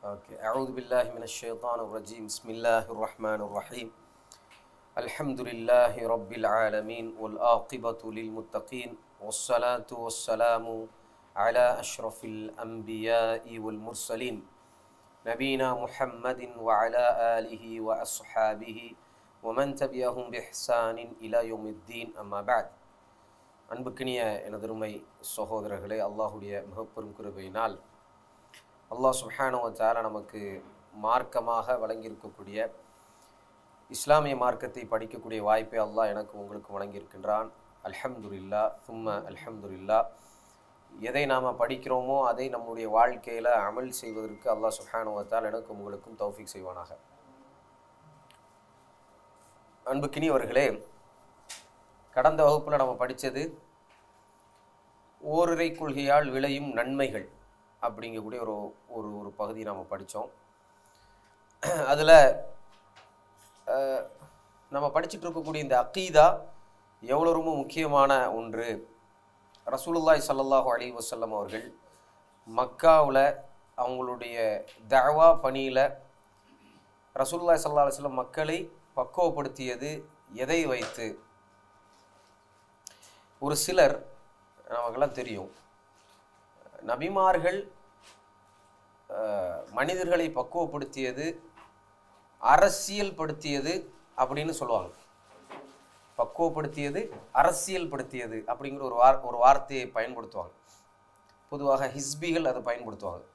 اوكي اعوذ بالله من الشيطان الرجيم بسم الله الرحمن الرحيم الحمد لله رب العالمين والعاقبة للمتقين والصلاة والسلام على أشرف الأنبياء والمرسلين نبينا محمد وعلى آله وأصحابه ومن تبعهم بإحسان إلى يوم الدين أما بعد அன்புக்கினிய எனதருமை சகோதரர்களே, அல்லாஹுடைய மிகப்பெரும் கிருபையினால் அல்லாஹ் சுப்ஹானஹு வ தஆலா நமக்கு மார்க்கமாக வழங்கியிருக்கக்கூடிய இஸ்லாமிய மார்க்கத்தை படிக்கக்கூடிய வாய்ப்பை அல்லாஹ் எனக்கு உங்களுக்கு வழங்கியிருக்கின்றான். அல்ஹம்துலில்லாஹ் சும்ம அல்ஹம்துலில்லாஹ். எதை நாம் படிக்கிறோமோ அதை நம்முடைய வாழ்க்கையில் அமல் செய்வதற்கு அல்லாஹ் சுப்ஹானஹு வ தஆலா எனக்கும் உங்களுக்கும் தௌஃபீக் செய்வானாக. அன்புக்கினியவர்களே, கடந்த வகுப்பில் நம்ம படித்தது ஓரிரை கொள்கையால் விளையும் நன்மைகள் அப்படிங்கக்கூடிய ஒரு ஒரு ஒரு பகுதி நாம் படித்தோம். அதில் நம்ம படிச்சுட்டு இருக்கக்கூடிய இந்த அக்கீதா எவ்வளோ ரொம்ப முக்கியமான ஒன்று. ரசூலுல்லாஹி ஸல்லல்லாஹு அலைஹி வஸல்லம் அவர்கள் மக்காவில் அவங்களுடைய தஅவா பணியில் ரசூலுல்லாஹி ஸல்லல்லாஹு அலைஹி வஸல்லம் மக்களை பக்குவப்படுத்தியது எதை வைத்து? ஒரு சிலர், நமக்கெல்லாம் தெரியும், நபிமார்கள் மனிதர்களை பக்குவப்படுத்தியது அரசியல் படுத்தியது அப்படின்னு சொல்லுவாங்க. பக்குவப்படுத்தியது அரசியல் படுத்தியது அப்படிங்கிற ஒரு வார்த்தையை பயன்படுத்துவாங்க. பொதுவாக ஹிஸ்பிகள் அதை பயன்படுத்துவாங்க.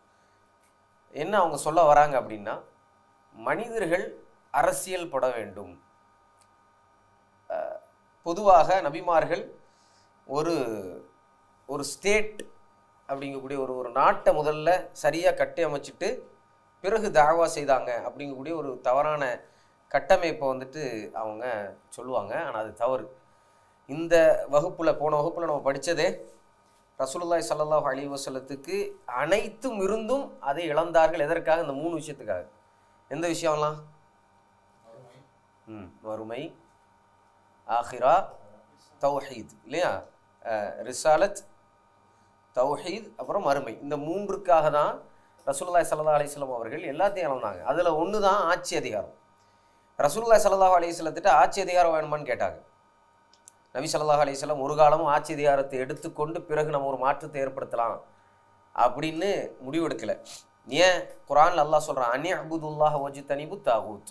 என்ன அவங்க சொல்ல வராங்க அப்படின்னா, மனிதர்கள் அரசியல் பட வேண்டும். பொதுவாக நபிமார்கள் ஒரு ஸ்டேட் அப்படிங்கக்கூடிய ஒரு நாட்டை முதல்ல சரியாக கட்டி அமைச்சிட்டு பிறகு தாவா செய்தாங்க அப்படிங்கக்கூடிய ஒரு தவறான கட்டமைப்பை அவங்க சொல்லுவாங்க. ஆனால் அது தவறு. இந்த போன வகுப்பில் நம்ம படித்ததே ரசூலுல்லாஹி ஸல்லல்லாஹு அலைஹி வஸல்லத்துக்கு அனைத்தும் இருந்தும் அதை இழந்தார்கள். எதற்காக? இந்த 3 விஷயத்துக்காக. எந்த விஷயம்லாம்? வறுமை, ஆஹிரா, தௌஹீத், இல்லையா? ரிசாலத், தௌஹீத், அப்புறம் மறுமை. இந்த 3க்காக தான் ரசூலுல்லாஹி ஸல்லல்லாஹு அலைஹி வஸல்லம் அவர்கள் எல்லாத்தையும் இழந்தாங்க. அதில் ஒன்று தான் ஆட்சி அதிகாரம். ரசூலுல்லாஹி ஸல்லல்லாஹு அலைஹி வஸல்லத்திட்ட ஆட்சி அதிகாரம் வேணுமான்னு கேட்டாங்க. நபி ஸல்லல்லாஹு அலைஹி வஸல்லம் ஒரு காலமும் ஆட்சி அதிகாரத்தை எடுத்துக்கொண்டு பிறகு நம்ம ஒரு மாற்றத்தை ஏற்படுத்தலாம் அப்படின்னு முடிவெடுக்கலை. ஏன்? குர்ஆன்ல அல்லாஹ் சொல்கிறான், அன்யஅ்புதுல்லாஹ வஜ்தனிபு தாகூத்.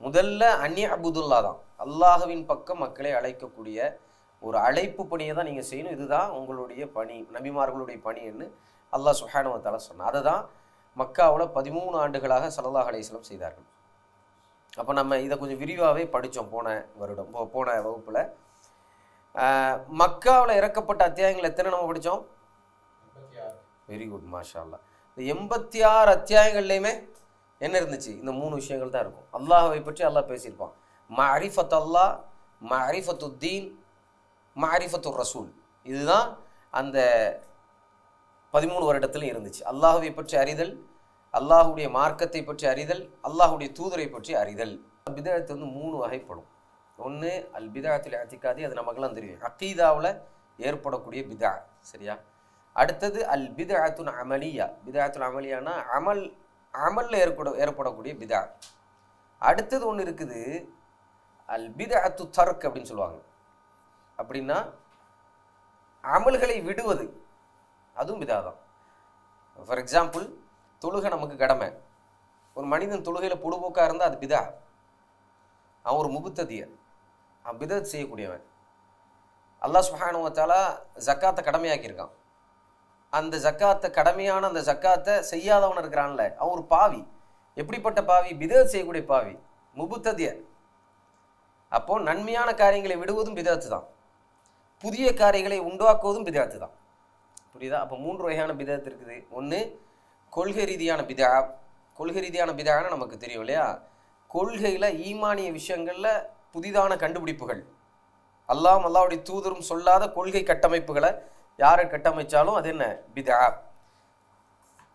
முதல்ல அன்யஅ்புதுல்லா தான், அல்லாஹ்வின் பக்கம் மக்களை அழைக்கக்கூடிய ஒரு அழைப்பு பணியை தான் நீங்கள் செய்யணும். இதுதான் உங்களுடைய பணி, நபிமார்களுடைய பணின்னு அல்லாஹ் சுப்ஹானஹு வ தஆலா சொன்னார். அதை தான் மக்காவில் 13 ஆண்டுகளாக ஸல்லல்லாஹு அலைஹி வஸல்லம் செய்தார்கள். அப்போ நம்ம இதை கொஞ்சம் விரிவாகவே படித்தோம் போன வகுப்பில். மக்காவில் இறக்கப்பட்ட அத்தியாயங்கள் எத்தனை நம்ம படித்தோம்? வெரி குட், மாஷா அல்லாஹ். இந்த 86 அத்தியாயங்கள்லையுமே என்ன இருந்துச்சு? இந்த 3 விஷயங்கள் தான் இருக்கும். அல்லாஹ்வை பற்றி அல்லாஹ் பேசியிருப்பான். மஅரிஃபத் அல்லாஹ், மஅரிஃபத்து தீன், மஅரிஃபத்து ரசூல். இதுதான் அந்த 13 வருடத்திலும் இருந்துச்சு. அல்லாஹ்வை பற்றி அறிதல், அல்லாஹுடைய மார்க்கத்தை பற்றி அறிதல், அல்லாஹுடைய தூதரை பற்றி அறிதல். பிதஅத் 3 வகைப்படும். ஒன்று அல் பிதஅத்துல் இஅ்திகாதி, அது நமக்கெல்லாம் தெரியும், அகீதாவில் ஏற்படக்கூடிய பிதா, சரியா? அடுத்தது அல் பிதஅத்துல் அமலியா. பிதஅத்துல் அமலியானா அமலில் ஏற்படக்கூடிய பிதா. அடுத்தது ஒன்று இருக்குது, அல் பிதஅத்து தர்க் அப்படின்னு சொல்லுவாங்க. அப்படின்னா அமல்களை விடுவது, அதுவும் பிதா தான். ஃபார் எக்ஸாம்பிள், தொழுகை நமக்கு கடமை. ஒரு மனிதன் தொழுகையில் பொடுபோக்காக இருந்தால் அது பிதா. அவன் ஒரு முபுத்ததியர், அவன் பிதத் செய்யக்கூடியவன். அல்லாஹ் சுப்ஹானஹு வ தஆலா ஜக்காத்தை கடமையாக்கியிருக்கான். அந்த ஜக்காத்தை கடமையான அந்த ஜக்காத்தை செய்யாதவன் இருக்கிறான்ல, அவன் ஒரு பாவி. எப்படிப்பட்ட பாவி? பிதத் செய்யக்கூடிய பாவி, முபுத்ததியர். அப்போ நன்மையான காரியங்களை விடுவதும் பிதத்து தான், புதிய காரியங்களை உண்டாக்குவதும் பிதத்து தான். புரியுதா? அப்போ 3 வகையான பிதத்து இருக்குது. ஒன்று கொள்கை ரீதியான பிதா. கொள்கை ரீதியான பிதான்னு நமக்கு தெரியும் இல்லையா? கொள்கையில் ஈமானிய விஷயங்களில் புதிதான கண்டுபிடிப்புகள், அல்லாஹ்வுடைய தூதரும் சொல்லாத கொள்கை கட்டமைப்புகளை யாரை கட்டமைச்சாலும் அது என்ன? பிதா.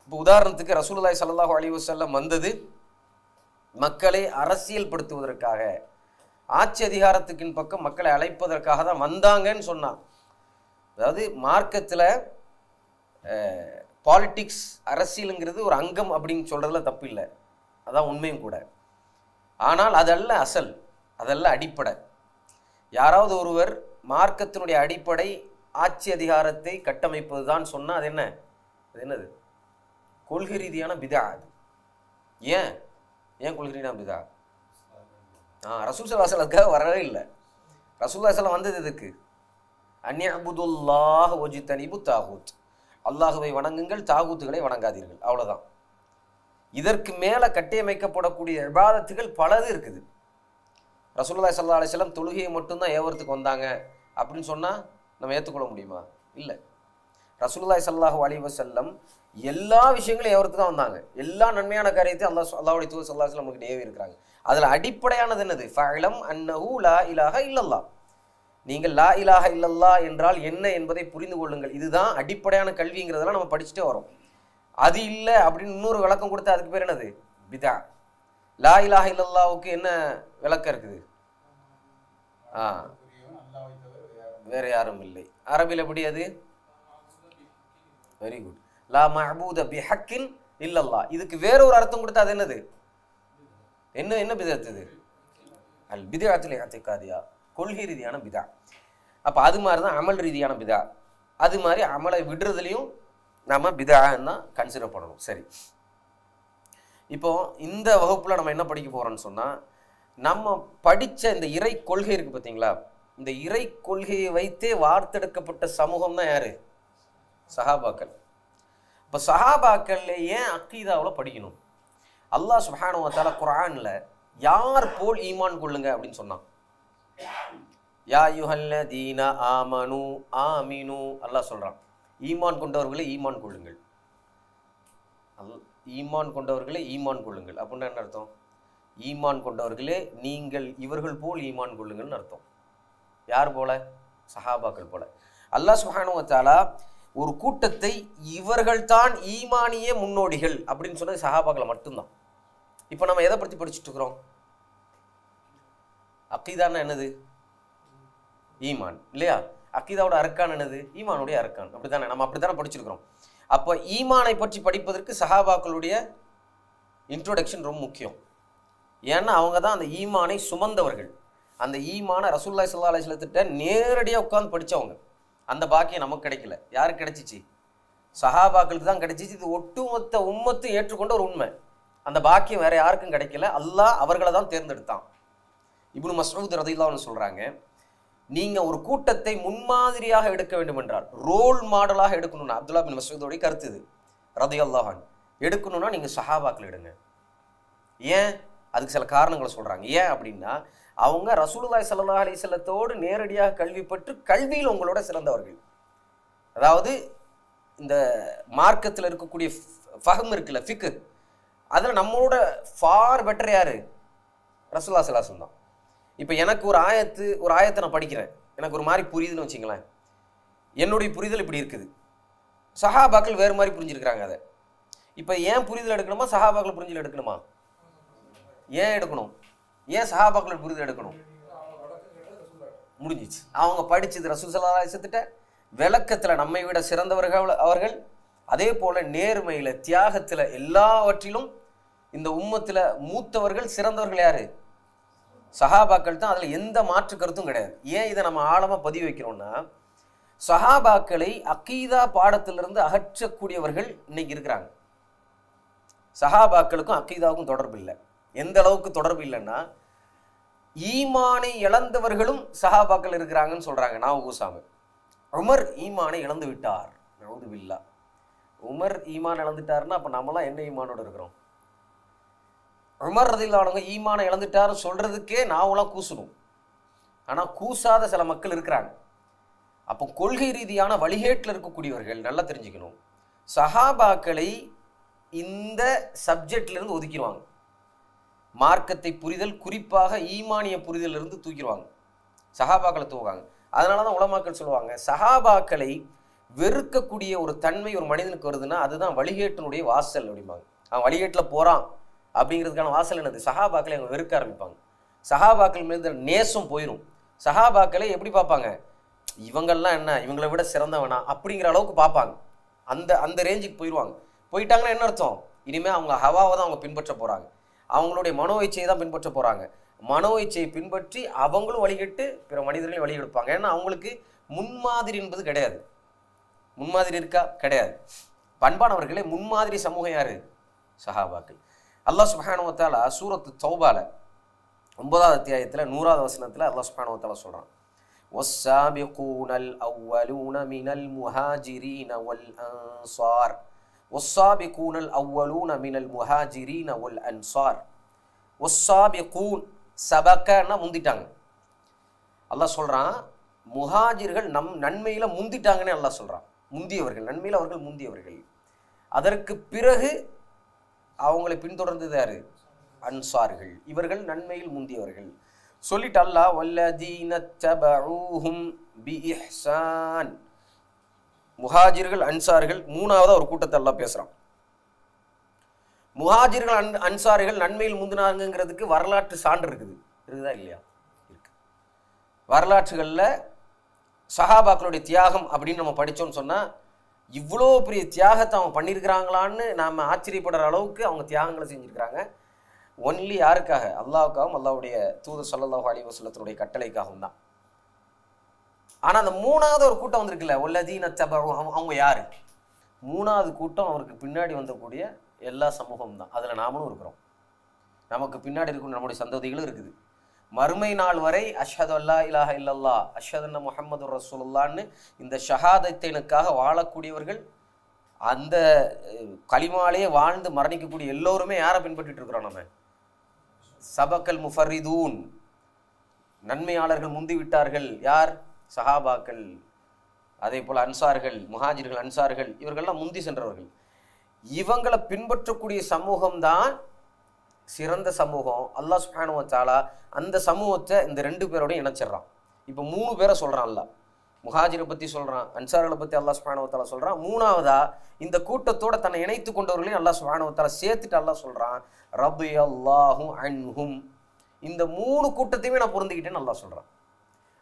இப்போ உதாரணத்துக்கு ரசூலுல்லாஹி ஸல்லல்லாஹு அலைஹி வஸல்லம் வந்தது மக்களை அரசியல் படுத்துவதற்காக, ஆட்சி அதிகாரத்துக்கின் பக்கம் மக்களை அழைப்பதற்காக தான் வந்தாங்கன்னு சொன்னான். அதாவது மார்க்கத்தில் பாலிட்டிக்ஸ், அரசியலுங்கிறது ஒரு அங்கம் அப்படின்னு சொல்கிறதுல தப்பு இல்லை, அதான் உண்மையும் கூட. ஆனால் அதல்ல அசல், அதல்ல அடிப்படை. யாராவது ஒருவர் மார்க்கத்தினுடைய அடிப்படை ஆட்சி அதிகாரத்தை கட்டமைப்பது தான் சொன்னால் அது என்ன, அது என்னது? கொள்கை ரீதியான பிதா. அது ஏன் ஏன் கொள்கை ரீதியான பிதா? ரசூல் ஸல்லல்லாஹு அலைஹி வஸல்லம் வரவே இல்லை. ரசூலுல்லாஹி ஸல்லல்லாஹு வந்தது எதுக்கு? அன்யஅபுதுல்லாஹ் வஜ்தனிபு தாகூத், அல்லாஹுவை வணங்குங்கள், தாகூத்துகளை வணங்காதீர்கள், அவ்வளோதான். இதற்கு மேலே கட்டியமைக்கப்படக்கூடிய இபாதத்துகள் பலது இருக்குது. ரசூலுல்லாஹி ஸல்லல்லாஹு அலைஹி வஸல்லம் தொழுகையை மட்டும்தான் ஏவறதுக்கு வந்தாங்க அப்படின்னு சொன்னால் நம்ம ஏற்றுக்கொள்ள முடியுமா? இல்லை. ரசூலுல்லாஹி ஸல்லல்லாஹு அலைஹி வஸல்லம் எல்லா விஷயங்களும் ஏவறதுக்கு தான் வந்தாங்க. எல்லா நன்மையான காரியத்தை அல்லாஹ்வுடைய தூதர் ஸல்லல்லாஹு அலைஹி வஸல்லம் நமக்கு ஏவி இருக்கிறாங்க. அதில் அடிப்படையானது என்னது? ஃபஅலம் அன்னஹு லா இலாஹ இல்லல்லாஹ், நீங்கள் லா இலாஹ இல்லல்லாஹ் என்றால் என்ன என்பதை புரிந்து கொள்ளுங்கள். இதுதான் அடிப்படையான கல்விங்கிறதெல்லாம் நம்ம படிச்சுட்டே வரோம். அது இல்லை அப்படின்னு இன்னொரு விளக்கம் கொடுத்தா அதுக்கு பேர் என்னது? பிதா. லா இலாஹ இல்லல்லாஹுக்கு என்ன விளக்கம் இருக்குது? வேற யாரும் இல்லை. அரபியில் எப்படி அது? Very good. லா மஅபூத பிஹக்கின் இல்லல்லாஹ், இதுக்கு வேற ஒரு அர்த்தம் கொடுத்தா அது என்னது? என்ன என்ன பிதஅத் இது? அல் பிதஅத்துல் இஅ்திகாதியா, கொள்கை ரீதியான பிதா. அப்போ அது மாதிரி தான் அமல் ரீதியான பிதா. அது மாதிரி அமலை விடுறதுலையும் நம்ம பிதான்னு தான் கன்சிடர் பண்ணணும். சரி, இப்போ இந்த வகுப்பில் நம்ம என்ன படிக்க போகிறோம்னு சொன்னால், நம்ம படித்த இந்த இறை கொள்கை இருக்குது பார்த்தீங்களா, இந்த இறை கொள்கையை வைத்தே வார்த்தெடுக்கப்பட்ட சமூகம் தான் யார்? சஹாபாக்கள். இப்போ சஹாபாக்கள்ல ஏன் அக்கீதாவில் படிக்கணும்? அல்லாஹ் சுப்ஹானஹு வ தஆலா குர்ஆனில் யார் போல் ஈமான் கொள்ளுங்க அப்படின்னு சொன்னான். யா அய்யுஹல்லதீன ஆமனு ஆமினு, அல்லாஹ் சொல்கிறான், ஈமான் கொண்டவர்களே ஈமான் கொள்ளுங்கள். ஈமான் கொண்டவர்களே ஈமான் கொள்ளுங்கள் அப்படின்னா என்ன அர்த்தம்? ஈமான் கொண்டவர்களே நீங்கள் இவர்கள் போல் ஈமான் கொள்ளுங்கள்னு அர்த்தம். யார் போல? சஹாபாக்கள் போல. அல்லாஹ் சுப்ஹானஹு வ தஆலா ஒரு கூட்டத்தை இவர்கள் தான் ஈமானிய முன்னோடிகள் அப்படின்னு சொன்னது சஹாபாக்களை மட்டும்தான். இப்போ நம்ம எதை பற்றி படிச்சுட்டு இருக்கிறோம்? அக்கீதான்னா என்னது? ஈமான் இல்லையா? அக்கீதாவோட அர்க்கான் என்னது? ஈமானுடைய அர்க்கான். அப்படித்தானே நம்ம அப்படித்தானே படிச்சிருக்கிறோம். அப்போ ஈமானை பற்றி படிப்பதற்கு சஹாபாக்களுடைய இன்ட்ரோடக்ஷன் ரொம்ப முக்கியம். ஏன்னா அவங்க தான் அந்த ஈமானை சுமந்தவர்கள். அந்த ஈமான ரசூலுல்லாஹி ஸல்லல்லாஹு அலைஹி வஸல்லம் நேரடியாக உட்காந்து படித்தவங்க. அந்த பாக்கியம் நமக்கு கிடைக்கல. யாருக்கு கிடைச்சிச்சு? சஹாபாக்களுக்கு தான் கிடைச்சிச்சு. இது ஒட்டுமொத்த உம்மத்து ஏற்றுக்கொண்ட ஒரு உண்மை. அந்த பாக்கியம் வேற யாருக்கும் கிடைக்கல. அல்லாஹ் அவர்களை தான் தேர்ந்தெடுத்தான். இப்னு மஸ்ஊத் ரலியல்லாஹு அன்ஹு சொல்றாங்க, நீங்க ஒரு கூட்டத்தை முன்மாதிரியாக எடுக்க வேண்டும் என்றால், ரோல் மாடலாக எடுக்கணும்னா, அப்துல்லா பின் மஸ்ஊதோடைய கருத்து இது ரலியல்லாஹு அன்ஹு, எடுக்கணும்னா நீங்க சஹாபாக்கள் எடுங்க. ஏன்? அதுக்கு சில காரணங்களை சொல்றாங்க. ஏன் அப்படின்னா, அவங்க ரசூலுல்லாஹி ஸல்லல்லாஹு அலைஹி வஸல்லத்தோடு நேரடியாக கல்வி பெற்று கல்வியில் உங்களோட சிறந்தவர்கள். அதாவது இந்த மார்க்கத்தில் இருக்கக்கூடிய ஃபஹம் இருக்குல்ல, ஃபிக்ஹ், அதில் நம்மளோட ஃபார் பெட்டர் யாரு? ரசூலுல்லாஹி ஸல்லல்லாஹு அலைஹி வஸல்லம் தான். இப்போ எனக்கு ஒரு ஆயத்தை நான் படிக்கிறேன், எனக்கு ஒரு மாதிரி புரியுதுன்னு வச்சுங்களேன். என்னுடைய புரிதல் இப்படி இருக்குது, சஹாபாக்கள் வேறு மாதிரி புரிஞ்சிருக்கிறாங்க. அதை இப்போ ஏன் புரிதல் எடுக்கணுமா, சஹாபாக்கள் புரிஞ்சல் எடுக்கணுமா? ஏன் எடுக்கணும்? ஏன் சஹாபாக்கள் புரிதல் எடுக்கணும்? முடிஞ்சிச்சு. அவங்க படிச்சது ரசூல் ஸல்லல்லாஹு அலைஹி வஸல்லம் விளக்கத்தில் நம்மை விட சிறந்தவர்கள் அவர்கள். அதே போல நேர்மையில், தியாகத்தில், எல்லாவற்றிலும் இந்த உம்மத்தில் மூத்தவர்கள் சிறந்தவர்கள் யாரு? சஹாபாக்கள் தான். அதில் எந்த மாற்று கருத்தும் கிடையாது. ஏன் இதை நம்ம ஆழமாக பதிவு வைக்கிறோம்னா, சஹாபாக்களை அக்கீதா பாடத்திலிருந்து அகற்றக்கூடியவர்கள் இன்னைக்கு இருக்கிறாங்க. சஹாபாக்களுக்கும் அக்கீதாவுக்கும் தொடர்பு இல்லை. எந்த அளவுக்கு தொடர்பு இல்லைன்னா, ஈமானை இழந்தவர்களும் சஹாபாக்கள் இருக்கிறாங்கன்னு சொல்றாங்க. நான் கூசாம உமர் ஈமானை இழந்து விட்டார், நவுது பில்லாஹ். உமர் ஈமான் இழந்துட்டாருன்னா அப்ப நம்மளாம் என்ன ஈமானோட இருக்கிறோம்? உமர் ரலியல்லாஹு அன்ஹு ஈமானை இழந்துட்டாருன்னு சொல்றதுக்கே நாவெல்லாம் கூசணும். ஆனா கூசாத சில மக்கள் இருக்கிறாங்க. அப்போ கொள்கை ரீதியான வழிகேட்டில் இருக்கக்கூடியவர்கள் நல்லா தெரிஞ்சுக்கணும், சஹாபாக்களை இந்த சப்ஜெக்ட்ல இருந்து ஒதுக்கிடுவாங்க. மார்க்கத்தை புரிதல், குறிப்பாக ஈமானிய புரிதல் இருந்து தூக்கிடுவாங்க, சஹாபாக்களை தூக்குவாங்க. அதனால தான் உலமாக்கள் சொல்லுவாங்க, சஹாபாக்களை வெறுக்கக்கூடிய ஒரு தன்மை ஒரு மனிதனுக்கு வருதுன்னா அதுதான் வழிகேட்டினுடைய வாசல் அப்படிம்பாங்க. அவன் வழிகேட்டில் போகிறான் அப்படிங்கிறதுக்கான வாசல் என்னது? சஹாபாக்களை அவங்க வெறுக்க ஆரம்பிப்பாங்க. சஹாபாக்கள் மீது நேசம் போயிடும். சஹாபாக்களை எப்படி பார்ப்பாங்க? இவங்கள்லாம் என்ன, இவங்களை விட சிறந்தவனா அப்படிங்கிற அளவுக்கு பார்ப்பாங்க. அந்த அந்த ரேஞ்சுக்கு போயிடுவாங்க. போயிட்டாங்கன்னா என்ன அர்த்தம்? இனிமேல் அவங்க ஹவாவை தான் அவங்க பின்பற்ற போகிறாங்க, அவங்களுடைய மனோ இச்சையை தான் பின்பற்ற போகிறாங்க. மனோ இச்சையை பின்பற்றி அவங்களும் வழிகட்டு பிற மனிதர்களையும் வழிகெடுப்பாங்க. ஏன்னா அவங்களுக்கு முன்மாதிரி என்பது கிடையாது. முன்மாதிரி இருக்கா? கிடையாது. பண்பானவர்களே, முன்மாதிரி சமூகம் யாரு? சஹாபாக்கள். அல்லாஹ் சுப்ஹானஹு வ தஆலா சூரத்து தௌபால 9வது அத்தியாயத்தில் 100வது வசனத்தில் அல்லாஹ் சுப்ஹானஹு வ தஆலா சொல்கிறான், வஸ்ஸாபிகூனல் அவ்வலூன மினல் முஹாஜிரீன வல் அன்சார். வஸ்ஸாபிகூனல் அவ்வலூன மினல் முஹாஜிரீன வல் அன்சார். வஸ்ஸாபிகூன், சபகன்னா முந்திட்டாங்க. அல்லாஹ் சொல்கிறான் முஹாஜிர்கள் நன்மையில் முந்திட்டாங்கன்னு அல்லாஹ் சொல்கிறான். முந்தியவர்கள், நன்மையில் அவர்கள் முந்தியவர்கள். அதற்கு பிறகு அவங்களை பின்தொடர்ந்தது யாரு? அன்சார்கள். இவர்கள் நன்மையில் முந்தியவர்கள். சொல்லிட்டு அல்லாஹ் வல்லதீன தபஊஹும் பிஇஹ்சான், முஹாஜிர்கள் அன்சார்கள் 3வது ஒரு கூட்டத்தை அல்லாஹ் பேசுகிறான். முஹாஜிர்கள் அன்சாரிகள் நன்மையில் முந்தினாங்கிறதுக்கு வரலாற்று சான்று இருக்குதா இல்லையா? இருக்கு. வரலாற்றுகளில் சஹாபாக்களுடைய தியாகம் அப்படின்னு நம்ம படித்தோம்னு சொன்னால், இவ்வளோ பெரிய தியாகத்தை அவங்க பண்ணியிருக்கிறாங்களான்னு நாம் ஆச்சரியப்படுற அளவுக்கு அவங்க தியாகங்களை செஞ்சுருக்கிறாங்க. ஒன்லி யாருக்காக? அல்லாஹ்வுக்காகவும் அல்லாஹ்வுடைய தூதர் ஸல்லல்லாஹு அலைஹி வஸல்லத்துடைய கட்டளைக்காகவும் தான். ஆனால் அந்த 3வது ஒரு கூட்டம் வந்திருக்குல்ல, வல்லதீன தபஊ, அவங்க யாரு? 3வது கூட்டம் அவருக்கு பின்னாடி வந்தக்கூடிய எல்லா சமூகம் தான். அதில் நாமளும் இருக்கிறோம். நமக்கு பின்னாடி இருக்கும் நம்முடைய சந்ததிகளும் இருக்குது. மறுமை நாள் வரை அஷ்ஹது அல்லா இலாஹ இல்லல்லாஹ் அஷ்ஹது அன்ன முஹம்மதுர் ரசூலுல்லாஹ்னு இந்த ஷஹாதத்தினுக்காக வாழக்கூடியவர்கள், அந்த கலிமாலேயே வாழ்ந்து மரணிக்கக்கூடிய எல்லோருமே யாரை பின்பற்றிட்டு இருக்கிறோம்? நம்ம சபக்கல் முஃபர்ரிதூன், நன்மையாளர்கள் முந்தி விட்டார்கள். யார்? சஹாபாக்கள். அதே போல் அன்சார்கள், முஹாஜிர்கள் அன்சார்கள், இவர்கள்லாம் முந்தி சென்றவர்கள். இவங்களை பின்பற்றக்கூடிய சமூகம்தான் சிறந்த சமூகம். அல்லாஹ் சுப்ஹானஹு வ தஆலா அந்த சமூகத்தை இந்த 2 பேரோடையும் இணைச்சிடறான். இப்போ 3 பேரை சொல்கிறான் அல்லாஹ். முஹாஜிரை பற்றி சொல்கிறான், அன்சார்களை பற்றி அல்லாஹ் சுப்ஹானஹு வ தஆலா சொல்கிறான். 3வதா இந்த கூட்டத்தோட தன்னை இணைத்து கொண்டவர்களையும் அல்லாஹ் சுப்ஹானஹு வ தஆலா சேர்த்துட்டு அல்லாஹ் சொல்கிறான், ரபியல்லாஹு அன்ஹும். இந்த 3 கூட்டத்தையுமே நான் பொருந்திக்கிட்டேன்னு அல்லாஹ் சொல்கிறான்.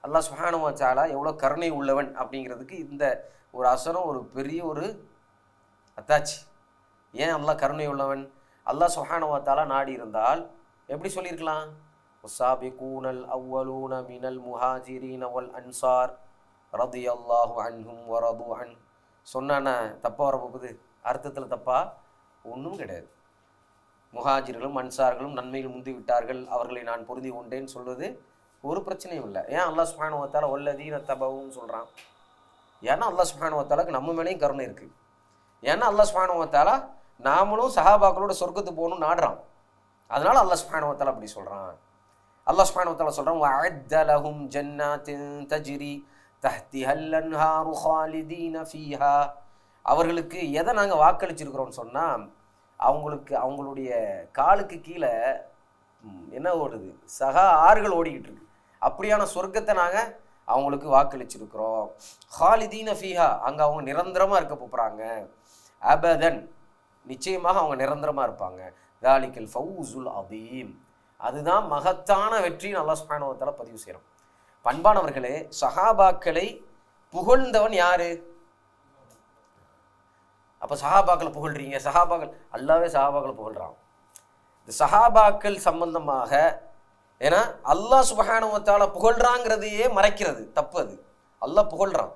அல்லாஹ் சுப்ஹானஹு வ தஆலா எவ்வளோ கருணை உள்ளவன் அப்படிங்கிறதுக்கு இந்த ஒரு அசரம் ஒரு பெரிய ஒரு அத்தாச்சி. ஏன் அல்லாஹ் கருணை உள்ளவன்? அல்லாஹ் சுப்ஹானஹு வ தஆலா நாடி இருந்தால் எப்படி சொல்லியிருக்கலாம்? வஸ்ஸாபிகூனல் அவ்வலூன மினல் முஹாஜிரீன வல் அன்சார் ரதியல்லாஹு அன்ஹும் வ ரது அன். சொன்னான தப்பா வரப்போகுது? அர்த்தத்தில் தப்பா ஒன்றும் கிடையாது. முஹாஜிர்களும் அன்சார்களும் நன்மையில் முந்தி விட்டார்கள், அவர்களை நான் பொருந்தி கொண்டேன்னு சொல்வது ஒரு பிரச்சனையும் இல்லை. ஏன் அல்லாஹ் சுப்ஹானஹு வ தஆலா வல்லதீன தபஊன்னு சொல்கிறான்? ஏன்னா அல்லாஹ் சுப்ஹானஹு வ தஆலாக்கு நம்ம மேலேயும் கருணை இருக்குது. ஏன்னா அல்லாஹ் சுப்ஹானஹு வ தஆலா நாமளும் சஹாபாக்களோட சொர்க்கத்துக்கு போகணும்னு நாடுறான். அதனால அல்லாஹ் சுப்ஹானஹு வ தஆலா அப்படி சொல்கிறான். அல்லாஹ் சுப்ஹானஹு வ தஆலா சொல்கிறான், வஅஅத்த லஹும் ஜன்னாத்தின் தஜ்ரி தஹ்திஹல் அன்ஹாரு ஹாலிதீன ஃபீஹா. அவர்களுக்கு எதை நாங்கள் வாக்களிச்சிருக்கிறோம்னு சொன்னால், அவங்களுக்கு அவங்களுடைய காலுக்கு கீழே என்ன ஓடுது? ஆறுகள் ஓடிக்கிட்டு இருக்கு. அப்படியான சொர்க்கத்தை நாங்கள் அவங்களுக்கு வாக்களிச்சிருக்கிறோம். ஹாலிதீன ஃபீஹா, அங்கே அவங்க நிரந்தரமாக இருக்க போகிறாங்க. அபதன், நிச்சயமாக அவங்க நிரந்தரமாக இருப்பாங்க. தாலிக்கல் ஃபௌசுல் அதீம், அதுதான் மகத்தான வெற்றின்னு அல்லாஹ் சுப்ஹானஹு வ தஆலா பதிவு செய்கிறோம். பண்பானவர்களே, சஹாபாக்களை புகழ்ந்தவன் யாரு? அப்போ சஹாபாக்களை புகழ்றீங்க, சஹாபாக்கள் அல்லாவே சஹாபாக்களை புகழ்றான். இந்த சஹாபாக்கள் சம்பந்தமாக ஏன்னா அல்லாஹ் சுப்ஹானஹு வ தஆலா புகழ்றாங்கிறதையே மறைக்கிறது தப்பு. அது அல்லாஹ் புகழ்றான்.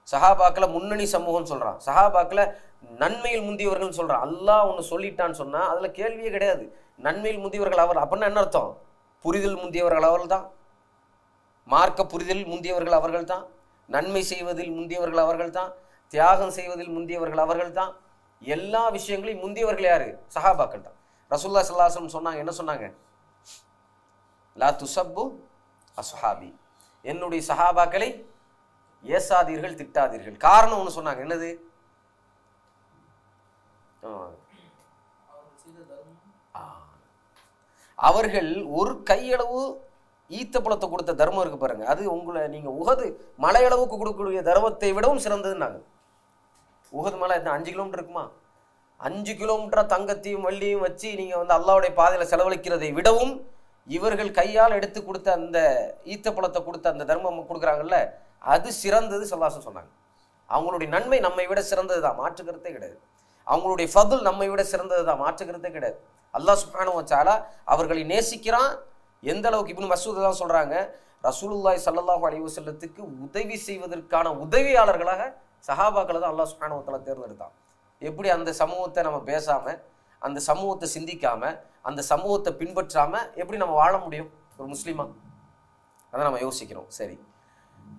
சஹாபாக்களை முன்னணி சமூகம் சொல்கிறான், சஹாபாக்களை நன்மையில் முந்தியவர்கள் சொல்கிறான். அல்லாஹ் ஒன்று சொல்லிட்டான்னு சொன்னால் அதில் கேள்வியே கிடையாது. நன்மையில் முந்தியவர்கள் அவர் அப்படின்னா என்ன அர்த்தம்? புரிதல் முந்தியவர்கள் அவர்கள் தான், மார்க்க புரிதல் முந்தியவர்கள் அவர்கள் தான், நன்மை செய்வதில் முந்தியவர்கள் அவர்கள் தான், தியாகம் செய்வதில் முந்தியவர்கள் அவர்கள் தான். எல்லா விஷயங்களையும் முந்தியவர்கள் யாரு? சஹாபாக்கள் தான். ரசூலுல்லாஹி ஸல்லல்லாஹு அலைஹி வஸல்லம் சொன்னாங்க, என்ன சொன்னாங்க? லா துஸப்பு அஸ்ஹாபி, என்னுடைய சஹாபாக்களை ஏசாதீர்கள், திட்டாதீர்கள். காரணம் ஒன்று சொன்னாங்க, என்னது? அவர்கள் ஒரு கையளவு ஈத்தப்பழத்தை கொடுத்த தர்மம் இருக்கு பாருங்க, அது உங்களை நீங்க உஹது மலையளவுக்கு கொடுக்கக்கூடிய தர்மத்தை விடவும் சிறந்ததுன்னாங்க. உஹது மலை 5 கிலோமீட்டர் இருக்குமா? 5 கிலோமீட்டரா தங்கத்தையும் வள்ளியும் வச்சு நீங்க அல்லாஹ்வுடைய பாதையில செலவழிக்கிறதை விடவும் இவர்கள் கையால் எடுத்து கொடுத்த அந்த ஈத்தப்பழத்தை கொடுத்த அந்த தர்மம் கொடுக்குறாங்கல்ல, அது சிறந்தது ஸல்லல்லாஹு அலைஹி வஸல்லம் சொன்னாங்க. அவங்களுடைய நன்மை நம்மை விட சிறந்தது தான், மாற்றுக்கிறதே கிடையாது. அவங்களுடைய ஃபதுல் நம்மை விட சிறந்தது தான், மாற்றுக்கிறதே கிடையாது. அல்லாஹ் சுப்ஹானஹு வ தஆலா அவர்களை நேசிக்கிறான். எந்த அளவுக்கு இப்னு மஸ்ஊத் தான் சொல்றாங்க, ரசூலுல்லாஹி ஸல்லல்லாஹு அலைஹி வஸல்லத்துக்கு உதவி செய்வதற்கான உதவியாளர்களாக சஹாபாக்களை தான் அல்லாஹ் சுப்ஹானஹு வ தஆலா தேர்ந்தெடுத்தான். எப்படி அந்த சமூகத்தை நம்ம பேசாம, அந்த சமூகத்தை சிந்திக்காம, அந்த சமூகத்தை பின்பற்றாம எப்படி நம்ம வாழ முடியும் ஒரு முஸ்லீமா? அதை நம்ம யோசிக்கிறோம். சரி,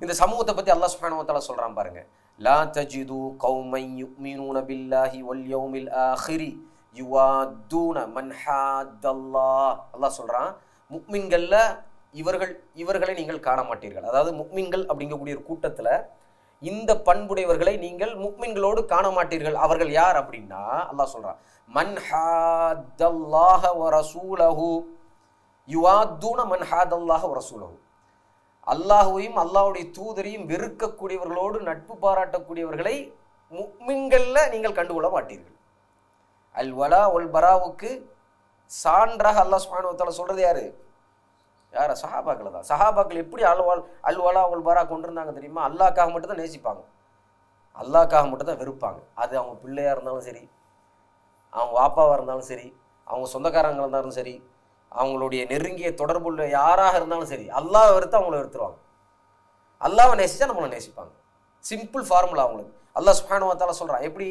இந்த சமூகத்தை பத்தி அல்லாஹ் சுப்ஹானஹு வ தஆலா சொல்றான் பாருங்க, லா தஜிது கௌமன் யுமினூன பில்லாஹி வல் யௌமில் ஆஹிரி யுவாதுன மன் ஹாதல்லாஹ். அல்லாஹ் சொல்றான், முக்மின்கள்ல இவர்களை நீங்கள் காண மாட்டீர்கள். அதாவது முக்மின்கள் அப்படிங்கக்கூடிய ஒரு கூட்டத்துல இந்த பண்புடையவர்களை நீங்கள் முக்மின்களோடு காண மாட்டீர்கள். அவர்கள் யார் அப்படின்னா அல்லாஹ் சொல்றான், மன் ஹாதல்லாஹ வ ரசூலஹு யுவாதுன மன் ஹாதல்லாஹ வ ரசூலஹு. அல்லாஹுவையும் அல்லாஹ்வுடைய தூதரையும் வெறுக்கக்கூடியவர்களோடு நட்பு பாராட்டக்கூடியவர்களை முக்மின்கள்ல நீங்கள் கண்டுகொள்ள மாட்டீர்கள். அல் வலா ஒல் பராவுக்கு சான்றாக அல்லாஹ் சுப்ஹானஹு வ தஆலா சொல்றது யாரு? யார? சஹாபாக்களை தான். சஹாபாக்கள் எப்படி அல் வலா ஒல் பரா கொண்டிருந்தாங்க தெரியுமா? அல்லாஹ்க்காக மட்டும் தான் நேசிப்பாங்க, அல்லாஹ்க்காக மட்டும் தான் வெறுப்பாங்க. அது அவங்க பிள்ளையா இருந்தாலும் சரி, அவங்க வாப்பாவாக இருந்தாலும் சரி, அவங்க சொந்தக்காரங்க இருந்தாலும் சரி, அவங்களுடைய நெருங்கிய தொடர்புள்ள யாராக இருந்தாலும் சரி, அல்லாஹ் வெறுத்து அவங்கள வெறுத்துருவாங்க. அல்லாஹ்வை நேசிச்சா நம்மளை நேசிப்பாங்க. சிம்பிள் ஃபார்முலா அவங்களுக்கு. அல்லாஹ் சுப்ஹானஹு வ தஆலா சொல்றான், எப்படி?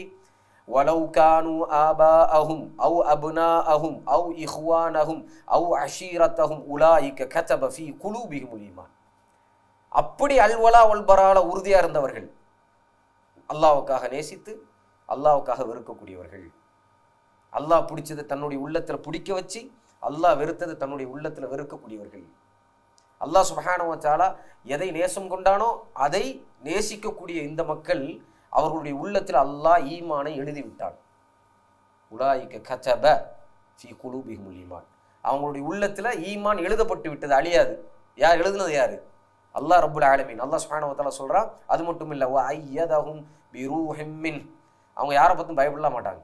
வலவ் கானு ஆபாஅஹும் அவ் அப்னாஅஹும் அவ் இஹ்வானஹும் அவ் அஷீரத்தஹும் உலாயிக கதப ஃபீ குலூபிஹிமுல் ஈமான். அப்படி அல்வலா வல் பரால உறுதியா இருந்தவர்கள், அல்லாஹ்வுக்காக நேசித்து அல்லாஹ்வுக்காக வெறுக்கக்கூடியவர்கள், அல்லாஹ் பிடிச்சதை தன்னுடைய உள்ளத்துல பிடிக்க வச்சு அல்லாஹ் வெறுத்ததை தன்னுடைய உள்ளத்துல வெறுக்கக்கூடியவர்கள். அல்லாஹ் சுப்ஹானஹு வ தஆலா எதை நேசம் கொண்டானோ அதை நேசிக்கக்கூடிய இந்த மக்கள், அவர்களுடைய உள்ளத்தில் அல்லாஹ் ஈமானை எழுதி விட்டான். உலாயிக கதப ஃபீ குலூபிஹிமுல் ஈமான். அவங்களுடைய உள்ளத்துல ஈமான் எழுதப்பட்டு விட்டது, அழியாது. யார் எழுதுனது? யாரு? அல்லாஹ் ரப்புல் ஆலமீன். அல்லாஹ் சுப்ஹானஹு வ தஆலா சொல்றான், அது மட்டும் இல்ல, வ அய்யதஹும் பிரூஹிம் மின். அவங்க யாரை பத்தியும் பயப்பட மாட்டாங்க,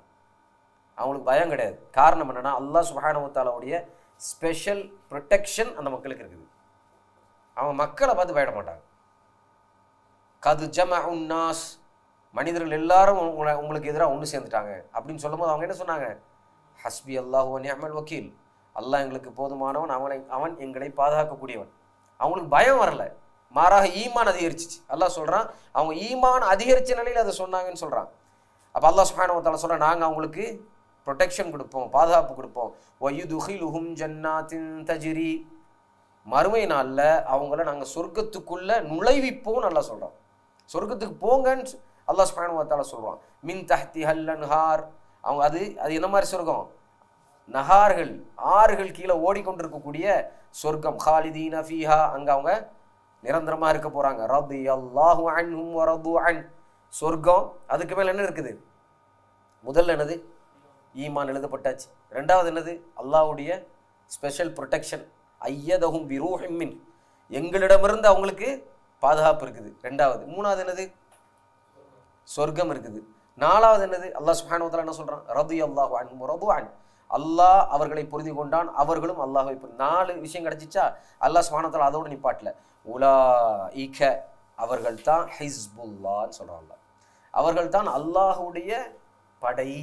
அவங்களுக்கு பயம் கிடையாது. காரணம் என்னன்னா, அல்லாஹ் சுப்ஹானஹு வ தஆலாவுடைய ஸ்பெஷல் ப்ரொடெக்ஷன் அந்த மக்களுக்கு இருக்குது. அவங்க மக்களை பார்த்து பயப்பட மாட்டாங்க. கது ஜமஉன் நாஸ், மனிதர்கள் எல்லாரும் உங்களுக்கு எதிராக ஒன்று சேர்ந்துட்டாங்க அப்படின்னு சொல்லும் போது அவங்க என்ன சொன்னாங்க? ஹஸ்பி அல்லாஹு வ நிஅமல் வக்கீல். அல்லாஹ் எங்களுக்கு போதுமானவன், அவன் எங்களை பாதுகாக்கக்கூடியவன். அவங்களுக்கு பயம் வரல, மாறாக ஈமான் அதிகரிச்சிச்சு. அல்லாஹ் சொல்றான், அவங்க ஈமான் அதிகரிச்ச நிலையில் அதை சொன்னாங்கன்னு சொல்றான். அப்போ அல்லாஹ் சுப்ஹானஹு வ தஆலா சொல்றான், நாங்கள் அவங்களுக்கு ப்ரொடெக்ஷன் கொடுப்போம், பாதுகாப்பு கொடுப்போம். வயுதுகிலுஹும் ஜன்னாத்தின் தஜ்ரி. மறுமை நாளில் அவங்கள நாங்கள் சொர்க்கத்துக்குள்ள நுழைவிப்போம் நல்லா சொல்கிறோம். சொர்க்கத்துக்கு போங்கன்னு அல்லாஹ் சுப்ஹானஹு வ தஆலா சொல்கிறான். மின் தஹ்திஹல் அன்ஹார். அவங்க அது என்ன மாதிரி சொர்க்கம்? நஹார்கள், ஆறுகள் கீழே ஓடிக்கொண்டிருக்கக்கூடிய சொர்க்கம். ஹாலிதீன ஃபீஹா, அங்கே அவங்க நிரந்தரமாக இருக்க போகிறாங்க. ரலியல்லாஹு அன்ஹும் வ ரது அன். சொர்க்கம். அதுக்கு மேலே என்ன இருக்குது? முதல்ல என்னது? ஈமான் எழுதப்பட்டாச்சு. ரெண்டாவது என்னது? அல்லாஹ்வுடைய ஸ்பெஷல் ப்ரொடெக்ஷன். ஐயதஹும் பிரூஹிம் மின். எங்களிடமிருந்து அவங்களுக்கு பாதுகாப்பு இருக்குது. ரெண்டாவது. மூணாவது என்னது? சொர்க்கம் இருக்குது. நாலாவது என்னது? அல்லாஹ் சுப்ஹானஹு வ தஆலா என்ன சொல்றான்? ரலியல்லாஹு அன்ஹும் வ ரது அன். அல்லாஹ் அவர்களை பொருந்தி கொண்டான், அவர்களும் அல்லாஹ்வை. 4 விஷயம் கிடைச்சிச்சா? அல்லாஹ் சுப்ஹானஹு வ தஆலா அதோடு நிப்பாட்டல. உலாயிக, அவர்கள் தான் ஹிஸ்புல்லான்னு சொல்றாங்க. அவர்கள் தான் அல்லாஹ்வுடைய படை,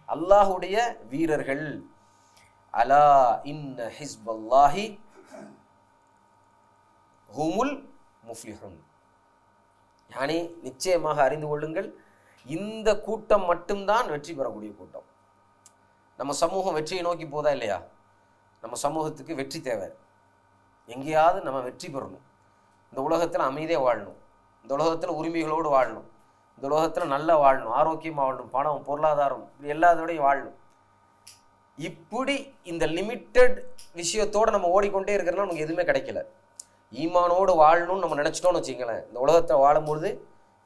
அல்லாஹ்வுடைய வீரர்கள். அலா இன்ன ஹிஸ்பல்லாஹி ஹுமுல் முஃப்லிஹூன். யானி நிச்சயமாக அறிந்து கொள்ளுங்கள், இந்த கூட்டம் மட்டும்தான் வெற்றி பெறக்கூடிய கூட்டம். நம்ம சமூகம் வெற்றியை நோக்கி போதா இல்லையா? நம்ம சமூகத்துக்கு வெற்றி தேவை. எங்கேயாவது நம்ம வெற்றி பெறணும். இந்த உலகத்தில் அமைதியாக வாழணும், இந்த உலகத்தில் உரிமைகளோடு வாழணும், இந்த உலகத்தில் நல்லா வாழணும், ஆரோக்கியமாக வாழணும், பணம் பொருளாதாரம் இப்படி எல்லாத்தோடையும் வாழணும். இப்படி இந்த லிமிட்டட் விஷயத்தோடு நம்ம ஓடிக்கொண்டே இருக்கிறோன்னா நமக்கு எதுவுமே கிடைக்கல. ஈமானோடு வாழணும்னு நம்ம நினச்சிட்டோன்னு வச்சுங்களேன், இந்த உலகத்தை வாழும்பொழுது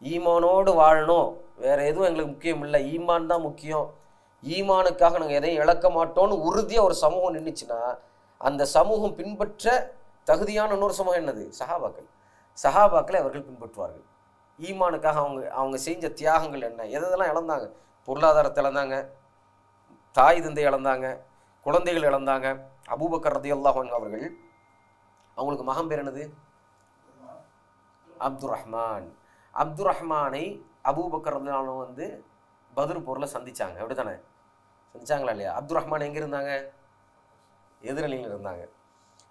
ஈமானோடு வாழணும், வேறு எதுவும் எங்களுக்கு முக்கியம் இல்லை, ஈமான் தான் முக்கியம், ஈமானுக்காக நாங்கள் எதையும் இழக்க மாட்டோம்னு உறுதியாக ஒரு சமூகம் நின்றுச்சுன்னா, அந்த சமூகம் பின்பற்ற தகுதியான இன்னொரு சமூகம் என்னது? சஹாபாக்கள். சஹாபாக்களை அவர்கள் பின்பற்றுவார்கள். ஈமானுக்காக அவங்க செஞ்ச தியாகங்கள் என்ன, எதெல்லாம் இழந்தாங்க? பொருளாதாரத்தை இழந்தாங்க, தாய் தந்தை இழந்தாங்க, குழந்தைகள் இழந்தாங்க. அபூபக்கர் ரலியல்லாஹு அன்ஹு அவர்கள், அவங்களுக்கு மகன் பேர் என்னது? அப்துர் ரஹ்மான். அப்துல் ரஹ்மானை அபூபக்கர் ரலியல்லாஹு வந்து பத்ர் போரில் சந்திச்சாங்க, அப்படி தானே சந்திச்சாங்களா இல்லையா? அப்துல் ரஹ்மான் எங்கே இருந்தாங்க? எதிரணியில் இருந்தாங்க.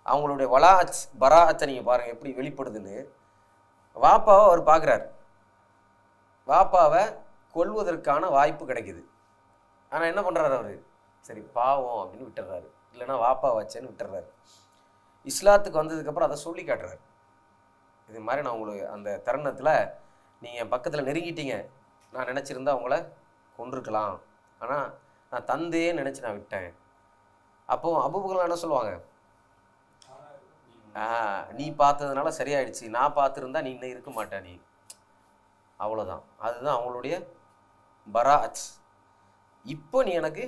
அவங்களுடைய வலாத் பராத்தை நீங்கள் பாருங்கள் எப்படி வெளிப்படுதுன்னு. வாப்பாவை அவர் பார்க்குறாரு, வாப்பாவை கொல்வதற்கான வாய்ப்பு கிடைக்குது. ஆனால் என்ன பண்ணுறாரு அவர்? சரி பாவம் அப்படின்னு விட்டுறாரு, இல்லைன்னா வாப்பா வச்சேன்னு விட்டுறாரு. இஸ்லாத்துக்கு வந்ததுக்கப்புறம் அதை சொல்லி காட்டுறாரு. இது மாதிரி நான் உங்களுக்கு அந்த தருணத்தில் நீங்கள் என் பக்கத்தில் நெருங்கிட்டீங்க, நான் நினச்சிருந்தா அவங்கள கொண்டிருக்கலாம், ஆனால் நான் தந்தையே நினச்சி நான் விட்டேன். அப்போ அபூபக்கர் என்ன சொல்லுவாங்க? நீ பார்த்ததுனால சரியாயிடுச்சு, நான் பார்த்துருந்தா நீ இன்னும் இருக்க மாட்டேன், நீ அவ்வளோதான். அதுதான் அவங்களுடைய பராத். இப்போ நீ எனக்கு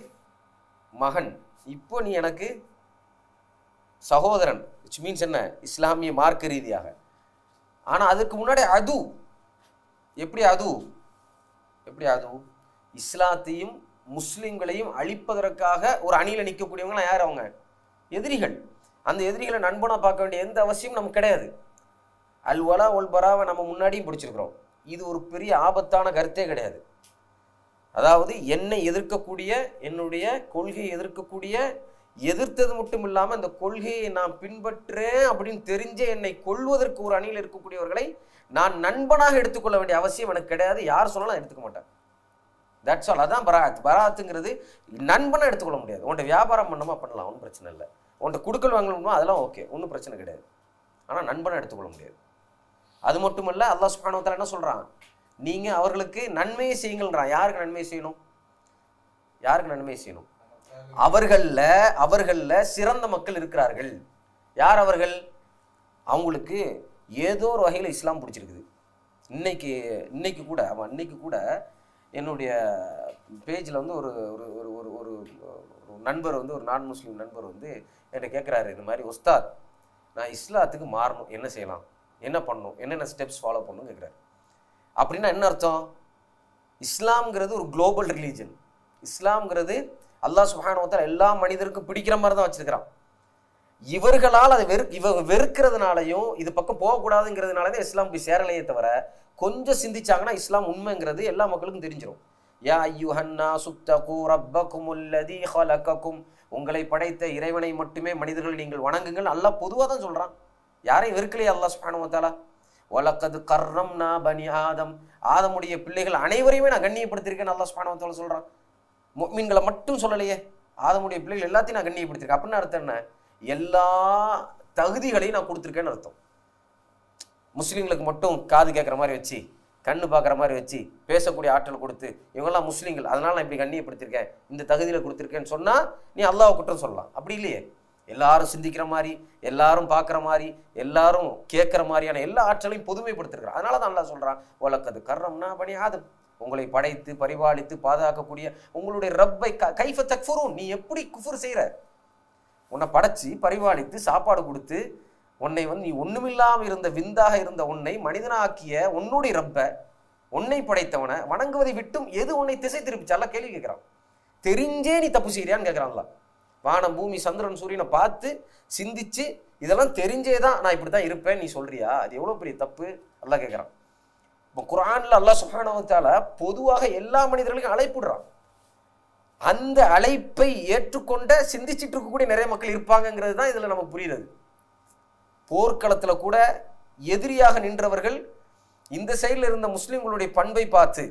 மகன், இப்போ நீ எனக்கு சகோதரன், விச் மீன்ஸ் என்ன? இஸ்லாமிய மார்க்க ரீதியாக. ஆனால் அதுக்கு முன்னாடி அது எப்படி இஸ்லாத்தையும் முஸ்லிம்களையும் அழிப்பதற்காக ஒரு அணியில் நிற்கக்கூடியவங்களாம் யார்? அவங்க எதிரிகள். அந்த எதிரிகளை நண்பனாக பார்க்க வேண்டிய எந்த அவசியம் நமக்கு கிடையாது. அல் வலா ஒல் பராவை நம்ம முன்னாடியும் பிடிச்சிருக்கிறோம். இது ஒரு பெரிய ஆபத்தான கருத்தே கிடையாது. அதாவது என்னை எதிர்க்கக்கூடிய, என்னுடைய கொள்கையை எதிர்க்கக்கூடிய, எதிர்த்தது மட்டும் இல்லாமல் இந்த கொள்கையை நான் பின்பற்றேன் அப்படின்னு தெரிஞ்சே என்னை கொள்வதற்கு ஒரு அணியில் இருக்கக்கூடியவர்களை நான் நண்பனாக எடுத்துக்கொள்ள வேண்டிய அவசியம் எனக்கு கிடையாது. யார் சொன்னாலும் எடுத்துக்க மாட்டேன். That's all. அதான் பராத். பராத்துங்கிறது நண்பனாக எடுத்துக்கொள்ள முடியாது. உன்ட்ட வியாபாரம் பண்ணணுமா பண்ணலாம், ஒன்றும் பிரச்சனை இல்லை. உன்ட்ட குடுக்கல் வாங்கணுமா அதெல்லாம் ஓகே, ஒன்றும் பிரச்சனை கிடையாது. ஆனால் நண்பனாக எடுத்துக்கொள்ள முடியாது. அது மட்டும் இல்லை, அல்லாஹ் சுப்ஹானஹு வ தஆலா என்ன சொல்கிறான்? நீங்கள் அவர்களுக்கு நன்மையை செய்யுங்கள்ன்றான். யாருக்கு நன்மை செய்யணும்? யாருக்கு நன்மை செய்யணும்? அவர்களில் சிறந்த மக்கள் இருக்கிறார்கள். யார் அவர்கள்? அவங்களுக்கு ஏதோ ஒரு வகையில் இஸ்லாம் பிடிச்சிருக்குது. இன்னைக்கு கூட என்னுடைய பேஜில் வந்து ஒரு நண்பர் வந்து, ஒரு நான் முஸ்லீம் நண்பர் வந்து என்கிட்ட கேட்குறாரு, இந்த மாதிரி உஸ்தாத் நான் இஸ்லாத்துக்கு மாறணும், என்ன செய்யலாம், என்ன பண்ணணும், என்னென்ன ஸ்டெப்ஸ் ஃபாலோ பண்ணணும்னு கேட்குறாரு. அப்படின்னா என்ன அர்த்தம்? இஸ்லாம்ங்கிறது ஒரு குளோபல் ரிலீஜன். இஸ்லாம்ங்கிறது அல்லாஹ் சுப்ஹானஹு வ தஆலா எல்லா மனிதருக்கும் பிடிக்கிற மாதிரி தான் வச்சிருக்கிறான். இவர்களால் அதை வெறுக்கிறதுனாலையும் இது பக்கம் போகக்கூடாதுங்கிறதுனால தான் இஸ்லாம் போய் சேரலையே தவிர, கொஞ்சம் சிந்திச்சாங்கன்னா இஸ்லாம் உண்மைங்கிறது எல்லா மக்களுக்கும் தெரிஞ்சிடும். யா அய்யுஹன்னா சுத்தகு ரப்பகுமுல்லதி ஹலககும், உங்களை படைத்த இறைவனை மட்டுமே மனிதர்கள் நீங்கள் வணங்குங்கள். அல்லாஹ் பொதுவாக தான் சொல்கிறான், யாரையும் வெறுக்கலையே அல்லாஹ் சுப்ஹானஹு வ தஆலா. வலக்கது கர்ரம்னா பனி ஆதம், ஆதமுடைய பிள்ளைகள் அனைவரையுமே நான் கண்ணியப்படுத்திருக்கேன் அல்லாஹ் சுப்ஹானஹு வ தஆலா சொல்கிறான். முஃமின்களை மட்டும் சொல்லலையே, ஆதமுடைய பிள்ளைகள் எல்லாத்தையும் நான் கண்ணியப்படுத்திருக்கேன். அப்படின்னு அர்த்தம் என்ன? எல்லா தகுதிகளையும் நான் கொடுத்துருக்கேன்னு அர்த்தம். முஸ்லீம்களுக்கு மட்டும் காது கேட்குற மாதிரி வச்சு, கண்ணு பார்க்குற மாதிரி வச்சு, பேசக்கூடிய ஆற்றல் கொடுத்து, இவங்கெல்லாம் முஸ்லீம்கள் அதனால் நான் இப்படி கண்ணியப்படுத்திருக்கேன், இந்த தகுதியில் கொடுத்துருக்கேன்னு சொன்னால் நீ அல்லாஹ்வை குற்றம் சொல்லலாம். அப்படி இல்லையே, எல்லாரும் சிந்திக்கிற மாதிரி, எல்லாரும் பார்க்குற மாதிரி, எல்லாரும் கேட்குற மாதிரியான எல்லா ஆற்றலையும் பொதுமைப்படுத்திருக்கிறான். அதனால தான் அல்லாஹ் சொல்கிறான், வலக்கது கர்ரம்னா பனி ஆதம், உங்களை படைத்து பரிபாலித்து பாதுகாக்கக்கூடிய உங்களுடைய ரப்பை கைஃப தக்ஃபுரூன், நீ எப்படி குஃபுர் செய்கிற? உன்னை படைச்சி பரிபாலித்து சாப்பாடு கொடுத்து உன்னை வந்து நீ ஒன்றுமில்லாமல் இருந்த விந்தாக இருந்த உன்னை மனிதனாக்கிய உன்னுடைய ரப்பை, உன்னை படைத்தவனை வணங்குவதை விட்டும் எது உன்னை திசை திருப்பிச்சு? எல்லாம் கேள்வி கேட்குறான். தெரிஞ்சே நீ தப்பு செய்யறியான்னு கேட்குறான்ல. வானம் பூமி சந்திரன் சூரியனை பார்த்து சிந்திச்சு இதெல்லாம் தெரிஞ்சே தான் நான் இப்படி தான் இருப்பேன் நீ சொல்றியா? அது எவ்வளோ பெரிய தப்பு அல்லாஹ் கேட்குறான். இப்போ குர்ஆன்ல அல்லாஹ் சுப்ஹானஹு வ தஆலா பொதுவாக எல்லா மனிதர்களுக்கும் அழைப்புடுறான். அந்த அழைப்பை ஏற்றுக்கொண்ட சிந்திச்சுட்டு இருக்கக்கூடிய நிறைய மக்கள் இருப்பாங்கங்கிறது தான் இதில் நமக்கு புரியுறது. போர்க்களத்தில் கூட எதிரியாக நின்றவர்கள் இந்த சைடில் இருந்த முஸ்லீம்களுடைய பண்பை பார்த்து,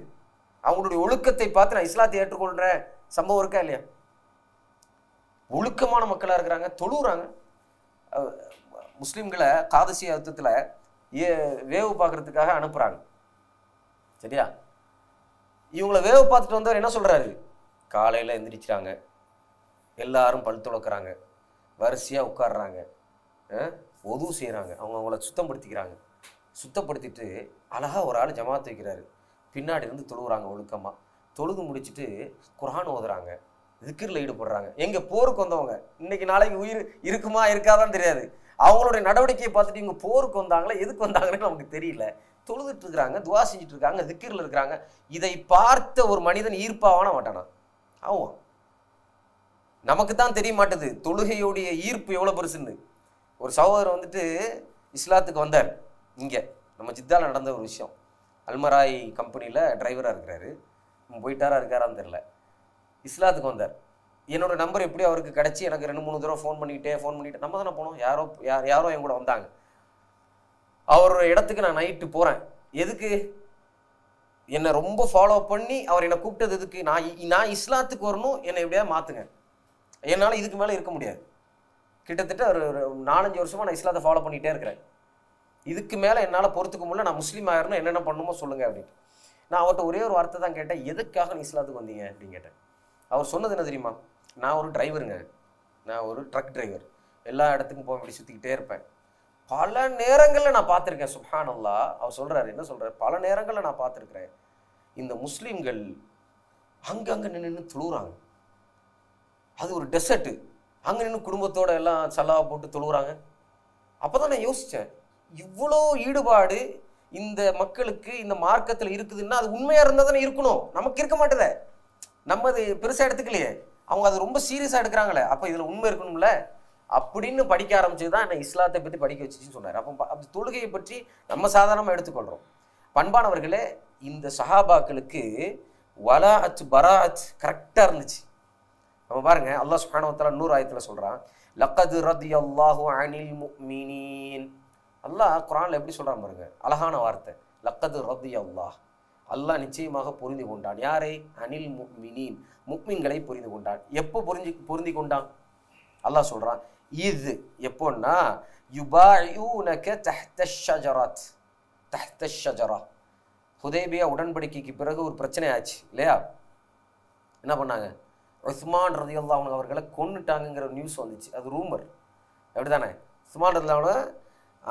அவங்களுடைய ஒழுக்கத்தை பார்த்து நான் இஸ்லாத்தை ஏற்றுக்கொள்கிற சம்பவம் இருக்கா இல்லையா? ஒழுக்கமான மக்களாக இருக்கிறாங்க, தொழுகிறாங்க. முஸ்லீம்களை காதசியா யுத்தத்தில் வேவு பார்க்கறதுக்காக அனுப்புகிறாங்க. சரியா? இவங்களை வேவு பார்த்துட்டு வந்தவர் என்ன சொல்கிறாரு? காலையில் எந்திரிக்கிறாங்க, எல்லாரும் பல் துளக்குறாங்க, வரிசையாக உட்காடுறாங்க, ஒது செய்கிறாங்க, அவங்கள சுத்தப்படுத்திக்கிறாங்க. சுத்தப்படுத்திட்டு அழகாக ஒரு ஆள் ஜமாத் வைக்கிறாரு, பின்னாடி இருந்து தொழுகிறாங்க ஒழுக்கமாக. தொழுது முடிச்சுட்டு குர்ஆன் ஓதுறாங்க, திக்ரில் ஈடுபடுறாங்க. எங்கள் போருக்கு வந்தவங்க இன்னைக்கு நாளைக்கு உயிர் இருக்குமா இருக்காதான்னு தெரியாது. அவங்களுடைய நடவடிக்கையை பார்த்துட்டு இவங்க போருக்கு வந்தாங்களா எதுக்கு வந்தாங்கன்னு நமக்கு தெரியல. தொழுதுட்டு இருக்கிறாங்க, துவா செஞ்சுட்டு இருக்காங்க, திக்ரில் இருக்கிறாங்க. இதை பார்த்த ஒரு மனிதன் ஈர்ப்பாவான மாட்டானா? ஆமாம், நமக்கு தான் தெரிய மாட்டுது தொழுகையோடைய ஈர்ப்பு எவ்வளோ பெருசுன்னு. ஒரு சகோதரர் வந்துட்டு இஸ்லாத்துக்கு வந்தார். இங்கே நம்ம ஜித்தால நடந்த ஒரு விஷயம். அல்மராய் கம்பெனியில் டிரைவராக இருக்கிறாரு. போயிட்டாரா இருக்காரான்னு தெரில. இஸ்லாத்துக்கு வந்தார். என்னோடய நம்பர் எப்படி அவருக்கு கிடச்சி எனக்கு 2-3 தடவை ஃபோன் பண்ணிவிட்டு நம்ம தானே போனோம். யாரோ என் கூட வந்தாங்க. அவரோட இடத்துக்கு நான் நைட்டு போகிறேன். எதுக்கு? என்னை ரொம்ப ஃபாலோ பண்ணி அவர் என்னை கூப்பிட்டது எதுக்கு? நான் இஸ்லாத்துக்கு வரணும், என்னை எப்படியா மாற்றுங்க. என்னால் இதுக்கு மேலே இருக்க முடியாது. கிட்டத்தட்ட ஒரு 4-5 வருஷமாக நான் இஸ்லாத்தை ஃபாலோ பண்ணிகிட்டே இருக்கிறேன். இதுக்கு மேலே என்னால் பொறுத்துக்க முடியல. நான் முஸ்லீம் ஆயிரணும், என்னென்ன பண்ணணுமோ சொல்லுங்கள் அப்படின்ட்டு. நான் அவர்கிட்ட ஒரே ஒரு வார்த்தை தான் கேட்டேன், எதுக்காக நீ இஸ்லாத்துக்கு வந்தீங்க அப்படின்னு கேட்டேன். அவர் சொன்னது என்ன தெரியுமா? நான் ஒரு டிரைவருங்க, நான் ஒரு ட்ரக் டிரைவர். எல்லா இடத்துக்கும் போய் இப்படி சுற்றிக்கிட்டே இருப்பேன். பல நேரங்களில் நான் பார்த்துருக்கேன். சுப்ஹானல்லாஹ். அவர் சொல்கிறாரு, என்ன சொல்கிறார், பல நேரங்களில் நான் பார்த்துருக்குறேன், இந்த முஸ்லீம்கள் அங்கங்கே நின்று தொழுகிறாங்க. அது ஒரு டெசர்ட்டு. அங்கே நின்று குடும்பத்தோட எல்லாம் சல்லாவை போட்டு தொழுகிறாங்க. அப்போ தான் நான் யோசித்தேன், இவ்வளோ ஈடுபாடு இந்த மக்களுக்கு இந்த மார்க்கத்தில் இருக்குதுன்னா அது உண்மையாக இருந்தால் தானே இருக்கணும். நமக்கு இருக்க மாட்டேதே, நம்ம அது பெருசாக எடுத்துக்கலையே, அவங்க அது ரொம்ப சீரியஸாக எடுக்கிறாங்களே, அப்போ இதில் உண்மை இருக்கணும்ல அப்படின்னு படிக்க ஆரம்பிச்சது தான் என்னை இஸ்லாத்தை பற்றி படிக்க வச்சுன்னு சொன்னார். அப்போ அந்த தொழுகையை பற்றி நம்ம சாதாரணமாக எடுத்துக்கொள்கிறோம். பண்பானவர்களே, இந்த சஹாபாக்களுக்கு வலாஅத் பராஅத் கரெக்டாக இருந்துச்சு. நம்ம பாருங்க, அல்லாஹ் சுப்ஹானஹு வ தஆலா 100 ஆயத்தில் சொல்கிறான், லக்கது ரதியல்லாஹு அனில் முஃமினீன். அல்லாஹ் குர்ஆனில் எப்படி சொல்கிறான் பாருங்க, அழகான வார்த்தை. லக்கது ரதியல்லாஹ், அல்லாஹ் நிச்சயமாக புரிந்து கொண்டான். யாரை? அனில் முஃமினீன், முஃமின்களை புரிந்து கொண்டான். எப்போ பொருந்தி கொண்டான்? அல்லாஹ் சொல்கிறான், இது எப்போன்னா யுபாயூனக தஹ்தஷ் ஷஜரத், தஹ்தஷ் ஷஜரா. ஹுதைபியா உடன்படிக்கைக்கு பிறகு ஒரு பிரச்சனை ஆச்சு இல்லையா? என்ன பண்ணாங்க? உஸ்மான் ரலியல்லாஹு அன்ஹு அவர்களை கொன்னுட்டாங்கிற நியூஸ் வந்துச்சு. அது ரூமர், அப்படி தானே? உஸ்மான் ரலியல்லாஹு அன்ஹு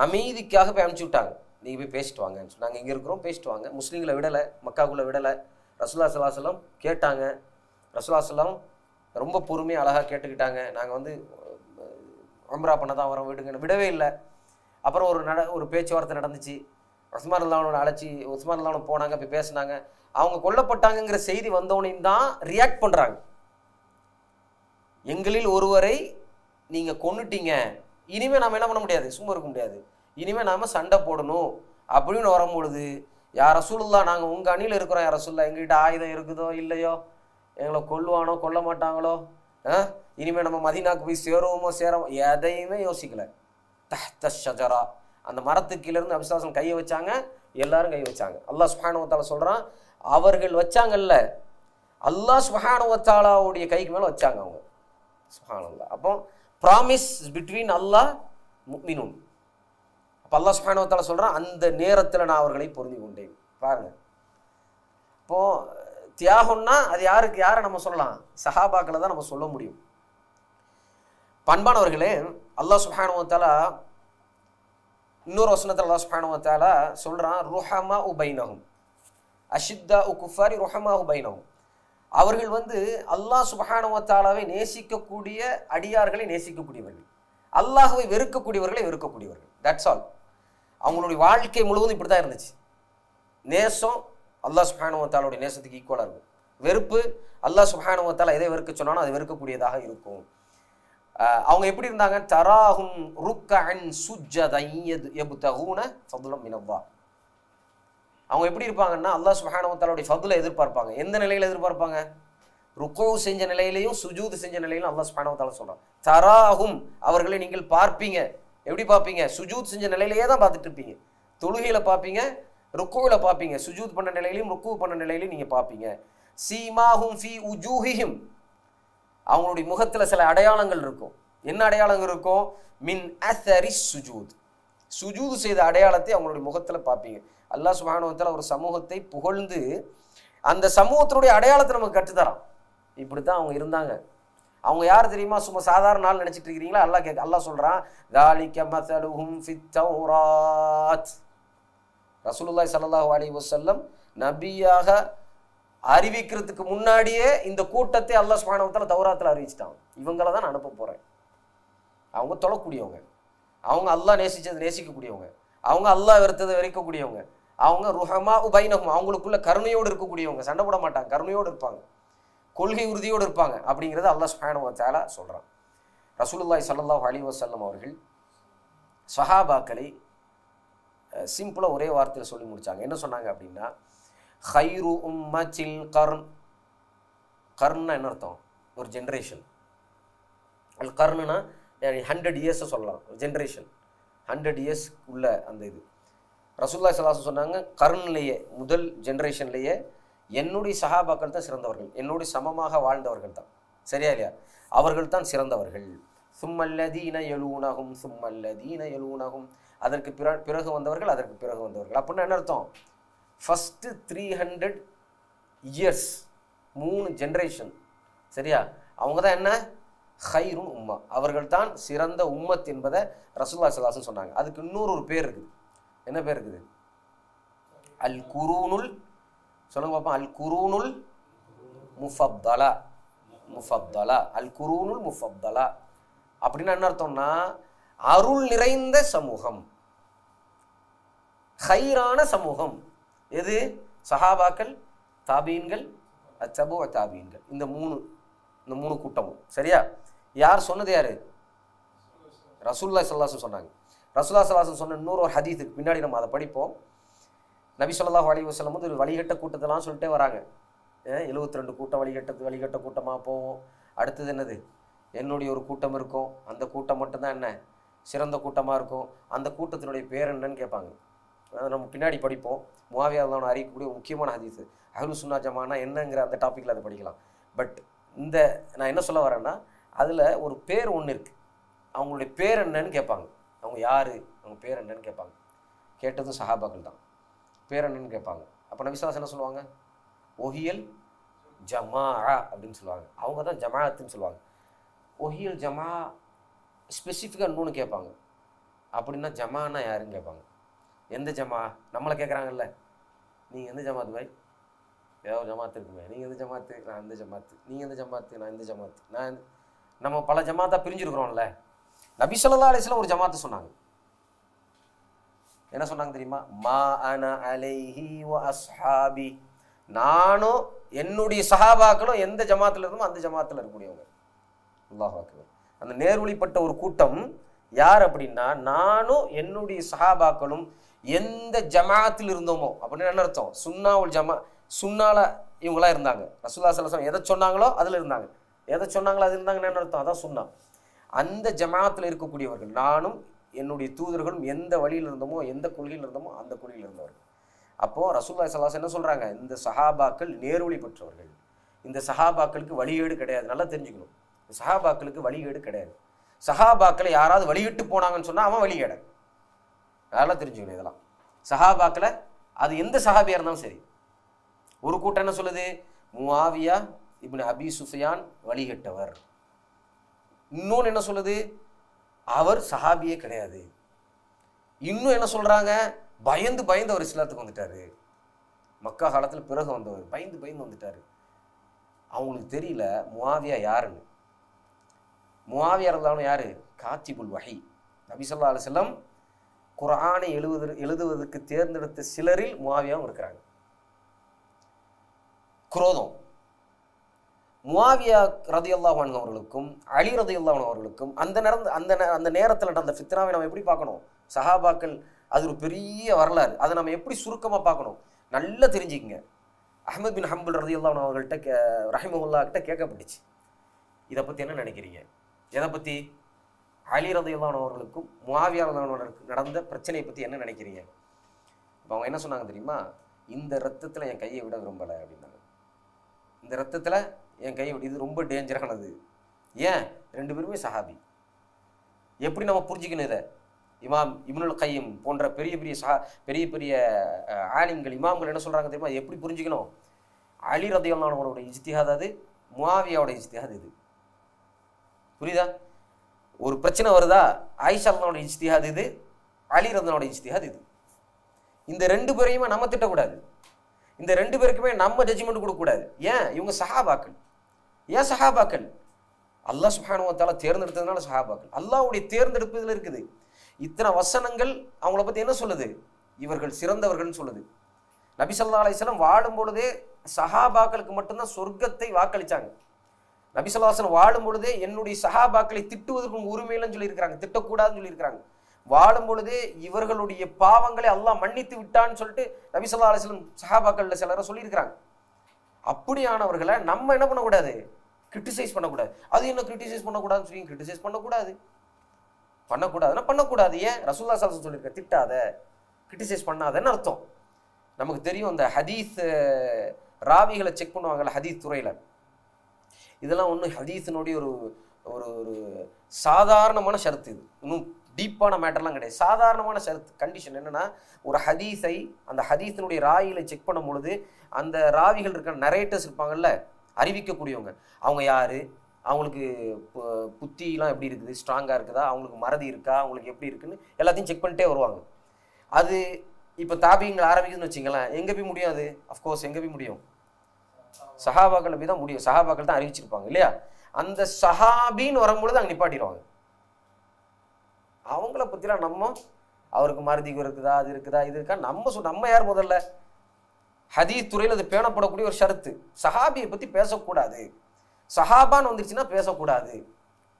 அமைதிக்காக போய் அனுப்பிச்சி விட்டாங்க. நீங்கள் போய் பேசிட்டு வாங்கன்னு சொன்னாங்க. இங்கே இருக்கிறோம், பேசிட்டு வாங்க. முஸ்லீம்களை விடலை, மக்காக்குள்ளே விடலை. ரசூலுல்லாஹி ஸல்லல்லாஹு அலைஹி வஸல்லம் கேட்டாங்க. ரசூலுல்லாஹி ஸல்லல்லாஹு அலைஹி வஸல்லம் ரொம்ப பொறுமையாக அழகாக கேட்டுக்கிட்டாங்க. நாங்கள் வந்து உம்ரா பண்ண தான் வரோம், விடுங்கன்னு விடவே இல்லை. அப்புறம் ஒரு பேச்சுவார்த்தை நடந்துச்சு. உஸ்மான் ரலியல்லாஹு அன்ஹு அழைச்சி உஸ்மான் ரலியல்லாஹு அன்ஹு போனாங்க, போய் பேசினாங்க. அவங்க கொல்லப்பட்டாங்கங்கிற செய்தி வந்தவனையும் தான் ரியாக்ட் பண்ணுறாங்க. எங்களில் ஒருவரை நீங்கள் கொன்னுட்டீங்க, இனிமேல் நாம் என்ன பண்ண முடியாது, சும்மா இருக்க முடியாது, இனிமேல் நாம் சண்டை போடணும் அப்படின்னு வரும்பொழுது, யார் ரசூலுல்லாஹ், நாங்கள் உங்கள் அணியில் இருக்கிறோம், யார் ரசூலுல்லாஹ், எங்கள்கிட்ட ஆயுதம் இருக்குதோ இல்லையோ, எங்களை கொல்லுவானோ கொல்ல மாட்டாங்களோ, இனிமேல் நம்ம மதீனாக்கு போய் சேருவோமோ சேரமோ, எதையுமே யோசிக்கலை. தஹ்தஷ் ஷஜரா, அந்த மரத்துக்கு கீழேருந்து நபி ஸல்லல்லாஹு அலைஹி வஸல்லம் கையை வச்சாங்க, எல்லாரும் கை வச்சாங்க. அல்லாஹ் சுப்ஹானஹு வ தஆலா சொல்கிறான், அவர்கள் வச்சாங்கல்ல, அல்லாஹ் சுப்ஹானஹு வ தஆலாவுடைய கைக்கு மேலே வச்சாங்க அவங்க. சுப்ஹானல்லாஹ். அப்போ ப்ராமிஸ் பிட்வீன் அல்லாஹ் முஃமினூன். அப்போ அல்லாஹ் சுப்ஹானஹு வ தஆலா சொல்கிறான், அந்த நேரத்தில் நான் அவர்களை பொருந்தி கொண்டேன். பாருங்கள், இப்போது தியாகம்னா அது யாரை நம்ம சொல்லலாம்? சஹாபாக்களை தான் நம்ம சொல்ல முடியும். பண்பானவர்களே, அல்லாஹ் சுப்ஹானஹு வ தஆலா இன்னொரு வசனத்தில் அல்லாஹ் சுப்ஹானஹு வ தஆலா சொல்கிறான், ருஹமா உபைனஹும் அஷித்தா குஃபாரி ருஹமா உபைனஹும். அவர்கள் வந்து அல்லாஹ் சுப்ஹானஹு வ தஆலாவை நேசிக்கக்கூடிய அடியார்களை நேசிக்கக்கூடியவர்கள், அல்லாஹ்வை வெறுக்கக்கூடியவர்களை வெறுக்கக்கூடியவர்கள். That's all. அவங்களுடைய வாழ்க்கை முழுவதும் இப்படி தான் இருந்துச்சு. நேசம் அல்லாஹ் சுப்ஹானஹு வ தஆலாவுடைய நேசத்துக்கு ஈக்குவலாக இருக்கும். வெறுப்பு அல்லாஹ் சுப்ஹானஹு வ தஆலா எதை வெறுக்க சொன்னாலும் அது வெறுக்கக்கூடியதாக இருக்கும். அவங்க எப்படி இருந்தாங்க? தராஹும் ருக்கஅன் சுஜ்ஜதன் யப்தகூன ஃபضلا மின் அல்லாஹ். அவங்க எப்படி இருப்பாங்கன்னா, அல்லாஹ் சுப்ஹானஹு வ தஆலாவுடைய ஃபضலை எதிர்பார்ப்பாங்க. எந்த நிலையில் எதிர்பார்ப்பாங்க? ருக்கு செஞ்ச நிலையிலையும் சுஜூது செஞ்ச நிலையிலும் அல்லாஹ் சுப்ஹானஹு வ தஆலா சொல்றான், தராஹும், அவர்களை நீங்கள் பார்ப்பீங்க. எப்படி பார்ப்பீங்க? சுஜூத் செஞ்ச நிலையிலேயே தான் பார்த்துட்டு இருப்பீங்க. தொழுகையில் பார்ப்பீங்க, ருக்குவில் பார்ப்பீங்க, சுஜூத் பண்ண நிலையிலையும் ருக்கு பண்ண நிலையிலையும் நீங்கள் பார்ப்பீங்க. சீமாஹும் ஃபீ உஜூஹிஹிம், அவங்களுடைய முகத்தில் சில அடையாளங்கள் இருக்கும். என்ன அடையாளங்கள் இருக்கும்? மின் அஸரி சுஜூத், சுஜூது செய்த அடையாளத்தை அவங்களுடைய முகத்தில் பார்ப்பீங்க. அல்லாஹ் சுப்ஹானஹு வ தஆலா ஒரு சமூகத்தை புகழ்ந்து அந்த சமூகத்தினுடைய அடையாளத்தை நமக்கு கற்றுத்தரான். இப்படி தான் அவங்க இருந்தாங்க. அவங்க யார் தெரியுமா? சும்மா சாதாரண நாள் நினச்சிட்டு இருக்கிறீங்களா? அல்லாஹ் சொல்கிறான், ذَلِكَ مَثَلُهُمْ فِي التَّوْرَاةِ. ரசூலுல்லாஹி ஸல்லல்லாஹு அலைஹி வஸல்லம் நபியாக அறிவிக்கிறதுக்கு முன்னாடியே இந்த கூட்டத்தை அல்லாஹ் சுப்ஹானஹு வ தஆலா தௌராத்தில் அறிவிச்சிட்டாங்க. இவங்களை தான் நான் அனுப்ப போகிறேன். அவங்க தொழக்கூடியவங்க, அவங்க அல்லாஹ் நேசித்ததை நேசிக்கக்கூடியவங்க, அவங்க அல்லாஹ் வெறுத்ததை வெறுக்கக்கூடியவங்க, அவங்க ருஹமா உபைனஹும், அவங்களுக்குள்ள கருணையோடு இருக்கக்கூடியவங்க, சண்டை போட மாட்டாங்க, கருணையோடு இருப்பாங்க, கொள்கை உறுதியோடு இருப்பாங்க. அப்படிங்கிறத அல்லாஹ் சுப்ஹானஹு வ தஆலா சொல்கிறான். ரசூலுல்லாஹி ஸல்லல்லாஹு அலைஹி வஸல்லம் அவர்கள் சஹாபாக்களை சிம்பிளாக ஒரே வார்த்தையில் சொல்லி முடித்தாங்க. என்ன சொன்னாங்க அப்படின்னா, ஹைரு உம்மத்தில் கர்ன். கர்ன்னா என்ன அர்த்தம்? ஒரு ஜென்ரேஷன். அது கர்ணுனா 100 இயர்ஸை சொல்லலாம். ஒரு ஜென்ரேஷன் 100 இயர்ஸ் உள்ள அந்த இது. ரசூலுல்லாஹி ஸல்லல்லாஹு அலைஹி வஸல்லம் சொன்னாங்க, கர்ன்லேயே முதல் ஜென்ரேஷன்லேயே என்னுடைய சஹாபாக்கள் தான் சிறந்தவர்கள், என்னுடைய சமமாக வாழ்ந்தவர்கள் தான். சரியா இல்லையா? அவர்கள் தான் சிறந்தவர்கள். சும்மல்லதீன யலூனஹும் சும்மல்லதீன யலூனஹும், அதற்கு பிறகு வந்தவர்கள், அதற்கு பிறகு வந்தவர்கள். அப்படின்னா என்ன அர்த்தம்? First 300 years, 3 generation. சரியா? அவங்க தான் என்ன? ஹைருன் உம்மா, அவர்கள் தான் சிறந்த உம்மத் என்பதை ரசூலுல்லாஹி ஸல்லல்லாஹு அலைஹி வஸல்லம் சொன்னாங்க. அதுக்கு இன்னொரு ஒரு பேர் இருக்குது. என்ன பேர் இருக்குது? அல் குரூனுல், சொல்லுங்க பாப்பா. அல் குரூனுல் முஃபத்தலா. முஃபத்தலா, அல் குரூனுல் முஃபத்தலா அப்படின்னா என்ன அர்த்தம்னா, அருள் நிறைந்த சமூகம், ஹைரான சமூகம். எது? சஹாபாக்கள், தாபீன்கள், அத்தபு தாபீன்கள். இந்த மூணு கூட்டமும். சரியா? யார் சொன்னது? யாரு? ரசூலுல்லாஹி ஸல்லல்லாஹு அலைஹி வஸல்லம் சொன்னாங்க. ரசூலுல்லாஹி ஸல்லல்லாஹு அலைஹி வஸல்லம் சொன்ன இன்னொரு ஒரு ஹதீஸுக்கு பின்னாடி நம்ம அதை படிப்போம். நபி ஸல்லல்லாஹு அலைஹி வஸல்லம் வந்து ஒரு வழிகட்ட கூட்டத்தெல்லாம் சொல்லிட்டே வராங்க. 72 கூட்டம் வழிகட்ட கூட்டமாக போவோம். அடுத்தது என்னது? என்னுடைய ஒரு கூட்டம் இருக்கும், அந்த கூட்டம் மட்டும்தான் என்ன சிறந்த கூட்டமாக இருக்கும். அந்த கூட்டத்தினுடைய பேர் என்னன்னு கேட்பாங்க. அதை நம்ம பின்னாடி படிப்போம். முஆவியா ரலியல்லாஹு அன்ஹு அறியக்கூடிய முக்கியமான ஹதீஸ். அஹ்லு சுன்னா ஜமானா என்னங்கிற அந்த டாப்பிக்கில் அதை படிக்கலாம். பட் இந்த நான் என்ன சொல்ல வரேன்னா, அதில் ஒரு பேர் ஒன்று இருக்குது. அவங்களுடைய பேர் என்னன்னு கேட்பாங்க. அவங்க யார், அவங்க பேர் என்னன்னு கேட்பாங்க. கேட்டதும் சஹாபாக்கள் தான். பேர் என்னன்னு கேட்பாங்க. அப்போ நபி ஸல்லல்லாஹு அலைஹி வஸல்லம் என்ன சொல்லுவாங்க? ஒஹியல் ஜமா அப்படின்னு சொல்லுவாங்க. அவங்க தான் ஜமாஅத்துன்னு சொல்லுவாங்க. ஒஹியல் ஜமா ஸ்பெசிஃபிக்காக இன்னொன்று கேட்பாங்க. அப்படின்னா ஜமானா யாருன்னு கேட்பாங்க. எந்த ஜமா? நம்மளை கேட்குறாங்கல்ல, நீங்கள் எந்த ஜமாத்து பாய்? ஏதாவது ஜமாத்து இருக்குமே, நீங்கள் எந்த ஜமாத்து? நான் எந்த ஜமாத்து. நீங்கள் எந்த ஜமாத்து? நான் எந்த ஜமாத்து. நம்ம பல ஜமாத்தாக பிரிஞ்சுருக்கிறோம்ல. நபி ஸல்லல்லாஹு அலைஹி வஸல்லம் ஒரு ஜமாத்து சொன்னாங்க. என்ன சொன்னாங்க தெரியுமா? மா அன அலைஹி வ அஸ்ஹாபி, நானும் என்னுடைய சஹாபாக்களும் எந்த ஜமாத்தில் இருந்தோமோ அந்த ஜமாத்தில் இருக்கக்கூடியவங்க. அல்லாஹ் அக்பர். அந்த நேர்வழிப்பட்ட ஒரு கூட்டம் யார் அப்படின்னா, நானும் என்னுடைய சஹாபாக்களும் எந்த ஜமாத்தில் இருந்தோமோ அப்படின்னு என்ன அர்த்தம்? சுன்னாவுல் ஜமா, சுன்னால இவங்களாம் இருந்தாங்க. ரசூலுல்லாஹி ஸல்லல்லாஹு அலைஹி வஸல்லம் எதை சொன்னாங்களோ அதில் இருந்தாங்க, எதை சொன்னாங்களோ அது இருந்தாங்கன்னு என்ன அர்த்தம்? அதான் சுன்னா. அந்த ஜமாத்தில் இருக்கக்கூடியவர்கள் நானும் என்னுடைய தூதர்களும் எந்த வழியில் இருந்தோமோ, எந்த கொள்கையில் இருந்தோமோ அந்த கொள்கையில் இருந்தவர்கள். அப்போது ரசூலுல்லாஹி ஸல்லல்லாஹு அலைஹி வஸல்லம் என்ன சொல்கிறாங்க? இந்த சஹாபாக்கள் நேர்வழி பெற்றவர்கள். இந்த சஹாபாக்களுக்கு வழிகேடு கிடையாது. நல்லா தெரிஞ்சுக்கணும், சஹாபாக்களுக்கு வழிகேடு கிடையாது. சஹாபாக்களை யாராவது வழிகிட்டு போனாங்கன்னு சொன்னால் அவன் வழிகேட. நல்லா தெரிஞ்சுக்கணும் இதெல்லாம். சஹாபாக்களை அது எந்த சஹாபியாக இருந்தாலும் சரி. ஒரு கூட்டம் என்ன சொல்லுது? முஆவியா இப்னு அபி சுஃபியான் வழிகட்டவர். இன்னொன்று என்ன சொல்லுது? அவர் சஹாபியே கிடையாது. இன்னும் என்ன சொல்கிறாங்க? பயந்து அவர் இஸ்லாத்துக்கு வந்துட்டாரு. மக்கா காலத்தில் பிறகு வந்தவர் பயந்து வந்துட்டாரு. அவங்களுக்கு தெரியல முஆவியா யாருன்னு. முஆவியா ரலியல்லாஹு யாரு? காத்திபுல் வஹி. நபி ஸல்லல்லாஹு அலைஹி வஸல்லம் குர்ஆனை எழுதுவதற்கு தேர்ந்தெடுத்த சிலரில் முஆவியாவும் இருக்கிறாங்க. குரோதம். முஆவியா ரலியல்லாஹு அன்ஹு அவர்களுக்கும் அலி ரலியல்லாஹு அன்ஹு அவர்களுக்கும் அந்த நேரத்தில் நடந்த ஃபித்னாவை நம்ம எப்படி பார்க்கணும்? சஹாபாக்கள் அது ஒரு பெரிய வரலாறு. அதை நம்ம எப்படி சுருக்கமாக பார்க்கணும்? நல்லா தெரிஞ்சுக்கங்க. அஹ்மத் பின் ஹம்பல் ரலியல்லாஹு அன்ஹு அவர்கள்ட்ட ரஹிமஹுல்லாஹ் கிட்ட கேட்கப்பட்டுச்சு, இதை பற்றி என்ன நினைக்கிறீங்க? எதை பற்றி? அலி ரலியல்லாஹு அன்ஹு அவர்களுக்கும் முஆவியா ரலியல்லாஹு அன்ஹு நடந்த பிரச்சனையை பற்றி என்ன நினைக்கிறீங்க? இப்போ அவங்க என்ன சொன்னாங்க தெரியுமா? இந்த ரத்தத்தில் என் கையை விட விரும்பலை அப்படின்னாங்க. இந்த ரத்தத்தில் என் கையை விட, இது ரொம்ப டேஞ்சரானது. ஏன்? 2 பேருமே சஹாபி. எப்படி நம்ம புரிஞ்சுக்கணும் இதை? இமாம் இப்னுல் கையம் போன்ற பெரிய ஆலிம்கள், இமாம்கள் என்ன சொல்கிறாங்க தெரியுமா? எப்படி புரிஞ்சுக்கணும்? அலி ரலியல்லாஹு அன்ஹுவோட இஜ்திஹாத் அது, முஆவியாவோட இஜ்திஹாத் இது. புரியுதா? ஒரு பிரச்சனை வருதா, ஆயிஷா ரலியல்லாஹு இஜ்திஹாத் இது, அலி ரலியல்லாஹு இஜ்திஹாத் இது. இந்த 2 பேரையுமே நம்ம திட்டக்கூடாது. இந்த 2 பேருக்குமே நம்ம ஜட்ஜ்மெண்ட் கொடுக்கக்கூடாது. ஏன்? இவங்க சஹாபாக்கள். ஏன் சஹாபாக்கள்? அல்லாஹ் சுப்ஹானஹு வ தஆலா தேர்ந்தெடுத்ததுனால சஹாபாக்கள். அல்லாஹ்வுடைய தேர்ந்தெடுப்பு இதில் இருக்குது. இத்தனை வசனங்கள் அவங்கள பற்றி என்ன சொல்லுது? இவர்கள் சிறந்தவர்கள்னு சொல்லுது. நபி ஸல்லல்லாஹு அலைஹி வஸல்லம் வாழும் பொழுதே சஹாபாக்களுக்கு மட்டும்தான் சொர்க்கத்தை வாக்களிச்சாங்க. நபி ஸல்லல்லாஹு அலைஹி வஸல்லம் வாழும் பொழுதே என்னுடைய சஹாபாக்களை திட்டுவதற்கு உரிமை இல்லைன்னு சொல்லியிருக்கிறாங்க, திட்டக்கூடாதுன்னு சொல்லியிருக்கிறாங்க. வாழும் பொழுதே இவர்களுடைய பாவங்களை அல்லாஹ் மன்னித்து விட்டான்னு சொல்லிட்டு நபி ஸல்லல்லாஹு அலைஹி வஸல்லம் சஹாபாக்கள்ல சிலரை சொல்லியிருக்கிறாங்க. அப்படியானவர்களை நம்ம என்ன பண்ணக்கூடாது? கிரிட்டிசைஸ் பண்ணக்கூடாது. அது என்ன கிரிட்டிசைஸ் பண்ணக்கூடாதுன்னு சொல்லி கிரிட்டிசைஸ் பண்ணக்கூடாதுன்னா பண்ணக்கூடாது. ஏன்? ரசூலுல்லாஹி ஸல்லல்லாஹு அலைஹி வஸல்லம் சொல்லியிருக்க, திட்டாத, கிரிட்டிசைஸ் பண்ணாதன்னு அர்த்தம். நமக்கு தெரியும் அந்த ஹதீஸ் ராவிகளை செக் பண்ணுவாங்கல்ல ஹதீஸ் துறையில், இதெல்லாம் ஒன்றும் ஹதீஸினுடைய ஒரு ஒரு ஒரு சாதாரணமான ஷரத்து. இது இன்னும் டீப்பான மேட்டர்லாம் கிடையாது. சாதாரணமான ஷரத்து கண்டிஷன் என்னன்னா, ஒரு ஹதீஸை அந்த ஹதீஸினுடைய ராயில செக் பண்ணும் பொழுது அந்த ராவிகள் இருக்கிற நரேட்டர்ஸ் இருப்பாங்கல்ல, அறிவிக்கக்கூடியவங்க, அவங்க யாரு, அவங்களுக்கு புத்திலாம் எப்படி இருக்குது, ஸ்ட்ராங்காக இருக்குதா, அவங்களுக்கு மறதி இருக்கா, அவங்களுக்கு எப்படி இருக்குன்னு எல்லாத்தையும் செக் பண்ணிட்டே வருவாங்க. அது இப்போ தாபிங்கள் ஆரம்பிக்குதுன்னு வச்சிங்களேன், எங்கே போய் முடியும்? அது அஃப்கோர்ஸ் எங்கே போய் முடியும்? சஹாபாக்கள் போய் தான் முடியும். சஹாபாக்கள் தான் அறிவிச்சிருப்பாங்க இல்லையா? அந்த சஹாபின்னு வரும்பொழுது அங்கே நிப்பாட்டிடுவாங்க. அவங்கள பற்றிலாம் நம்ம அவருக்கு மறதி இருக்குதா, அது இருக்குதா, இது இருக்கா, நம்ம யார் முதல்ல? ஹதீஸ் துறையில் அது பேணப்படக்கூடிய ஒரு ஷரத்து. சஹாபியை பற்றி பேசக்கூடாது, சஹாபான்னு வந்துருச்சுன்னா பேசக்கூடாது.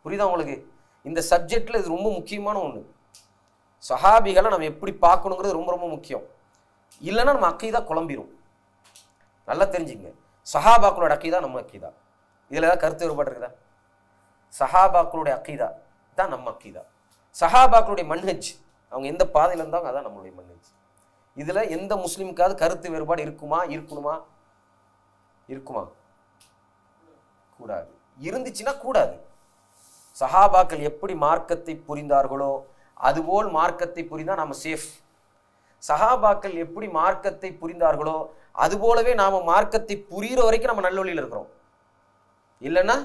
புரியுதா உங்களுக்கு? இந்த சப்ஜெக்டில் இது ரொம்ப முக்கியமான ஒன்று. சஹாபிகளை நம்ம எப்படி பார்க்கணுங்கிறது ரொம்ப ரொம்ப முக்கியம். இல்லைன்னா நம்ம அக்கீதா குழம்பிடும். நல்லா தெரிஞ்சுங்க, சஹாபாக்களோட அக்கீதா நம்ம அக்கீதா. இதில் ஏதாவது கருத்து வேறுபாடு இருக்குதா? சஹாபாக்களுடைய அக்கீதா தான் நம்ம அக்கீதா. சஹாபாக்களுடைய மன்ஹஜ், அவங்க எந்த பாதையில் இருந்தாங்க அதான் நம்மளுடைய மன்ஹஜ். இதில் எந்த முஸ்லீமுக்காவது கருத்து வேறுபாடு இருக்குமா? இருக்குமா? கூடாது. இருந்துச்சுன்னா கூடாது. சஹாபாக்கள் எப்படி மார்க்கத்தை புரிந்தார்களோ அதுபோல் மார்க்கத்தை புரிந்தா நாம சேஃப். சஹாபாக்கள் எப்படி மார்க்கத்தை புரிந்தார்களோ அதுபோலவே நாம மார்க்கத்தை புரிகிற வரைக்கும் நம்ம நல்ல வழியில் இருக்கிறோம். இல்லைன்னா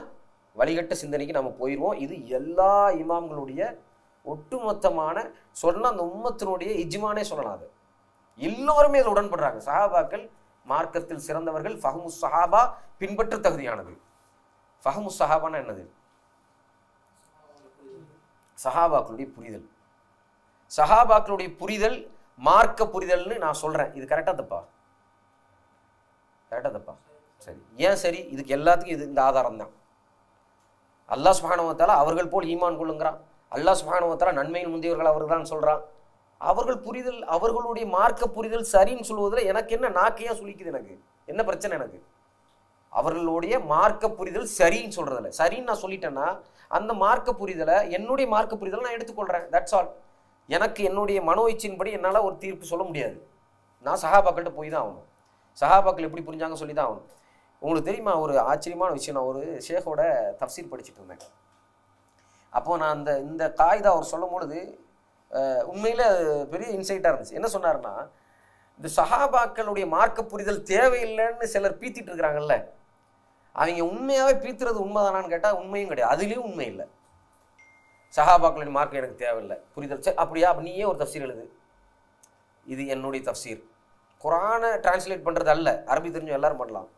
வழிகட்ட சிந்தனைக்கு நம்ம போயிடுவோம். இது எல்லா இமாம்களுடைய ஒட்டுமொத்தமான சொன்ன அந்த உம்மத்தினுடைய இஜ்மானே சொல்லலாம். அது எல்லோருமே இதில் உடன்படுறாங்க. சஹாபாக்கள் மார்க்கத்தில் சிறந்தவர்கள். ஃபஹ்மு சஹாபா பின்பற்ற தகுதியானது. ஃபஹ்மு சஹாபானா என்னது? சஹாபாக்களுடைய புரிதல். சஹாபாக்களுடைய புரிதல் மார்க்க புரிதல்னு நான் சொல்றேன். இது கரெக்டா தப்பா? சரி. ஏன் சரி? இதுக்கு எல்லாத்துக்கும் இது இந்த ஆதாரம் தான். அல்லாஹ் சுப்ஹானஹு வ தஆலா அவர்கள் போல் ஈமான் கொள்ளுங்கிறான். அல்லாஹ் சுப்ஹானஹு வ தஆலா நன்மையில் முந்தியவர்கள் அவர்கள் தான் சொல்றான். அவர்கள் புரிதல், அவர்களுடைய மார்க்க புரிதல் சரின்னு சொல்வதில் எனக்கு என்ன, நாக்கையா சுளிக்குது? எனக்கு என்ன பிரச்சனை? எனக்கு அவர்களுடைய மார்க்க புரிதல் சரின்னு சொல்றதில்ல. சரின்னு நான் சொல்லிட்டேன்னா அந்த மார்க்க புரிதலை, என்னுடைய மார்க்க புரிதலை நான் எடுத்துக்கொள்றேன். That's all. எனக்கு என்னுடைய மனோ இச்சையின்படி என்னால் ஒரு தீர்ப்பு சொல்ல முடியாது. நான் சஹாபாக்கள்கிட்ட போய் தான் ஆகணும். சஹாபாக்கள் எப்படி புரிஞ்சாங்க சொல்லி தான் ஆகணும். உங்களுக்கு தெரியுமா ஒரு ஆச்சரியமான விஷயம்? நான் ஒரு ஷேഖோட தஃப்சீர் படிச்சுட்டு இருந்தேன். அப்போது நான் இந்த காயிதா அவர் சொல்லும் பொழுது உண்மையில் பெரிய இன்சைட்டாக இருந்துச்சு. என்ன சொன்னார்னா, இந்த சஹாபாக்களுடைய மார்க்க புரிதல் தேவையில்லைன்னு சிலர் பீத்திட்டு இருக்கிறாங்கல்ல, அவங்க உண்மையாகவே பீத்துறது உண்மைதானான்னு கேட்டால் உண்மையும் கிடையாது. அதுலேயும் உண்மை இல்லை. சஹாபாக்களுடைய மார்க்கம் எனக்கு தேவையில்லை புரிதல். சரி, அப்படியா? அப்போ நீயே ஒரு தஃப்சீர் எழுது. இது என்னுடைய தஃப்சீர். குரானை டிரான்ஸ்லேட் பண்ணுறது அல்ல. அரபி தெரிஞ்சு எல்லாரும் பண்ணலாம்,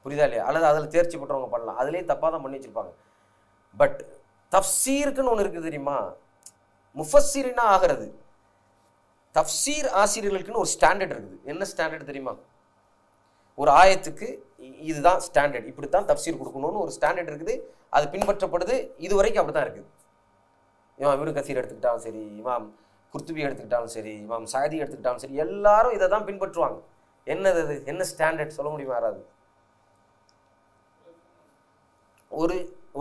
புரியுதா இல்லையா? அல்லது அதில் தேர்ச்சி பெற்றவங்க பண்ணலாம். அதுலேயே தப்பாக தான் பண்ணி வச்சுருப்பாங்க. பட் தஃப்சீருக்குன்னு ஒன்று இருக்குது தெரியுமா? முஃபஸ்ஸிரினா ஆகிறது. தஃப்சீர் ஆசிரியர்களுக்குன்னு ஒரு ஸ்டாண்டர்ட் இருக்குது. என்ன ஸ்டாண்டர்ட் தெரியுமா? ஒரு ஆயத்துக்கு இதுதான் ஸ்டாண்டர்ட், இப்படித்தான் தஃப்சீர் கொடுக்கணும்னு ஒரு ஸ்டாண்டர்ட் இருக்குது. அது பின்பற்றப்படுது. இது வரைக்கும் அப்படி தான் இருக்குது. இமாம் இப்னு கசீர் எடுத்துக்கிட்டாலும் சரி, இமாம் குர்துபி எடுத்துக்கிட்டாலும் சரி, இமாம் சாதி எடுத்துக்கிட்டாலும் சரி, எல்லாரும் இதை தான் பின்பற்றுவாங்க. என்னது அது? என்ன ஸ்டாண்டர்ட் சொல்ல முடியுமா யாராவது?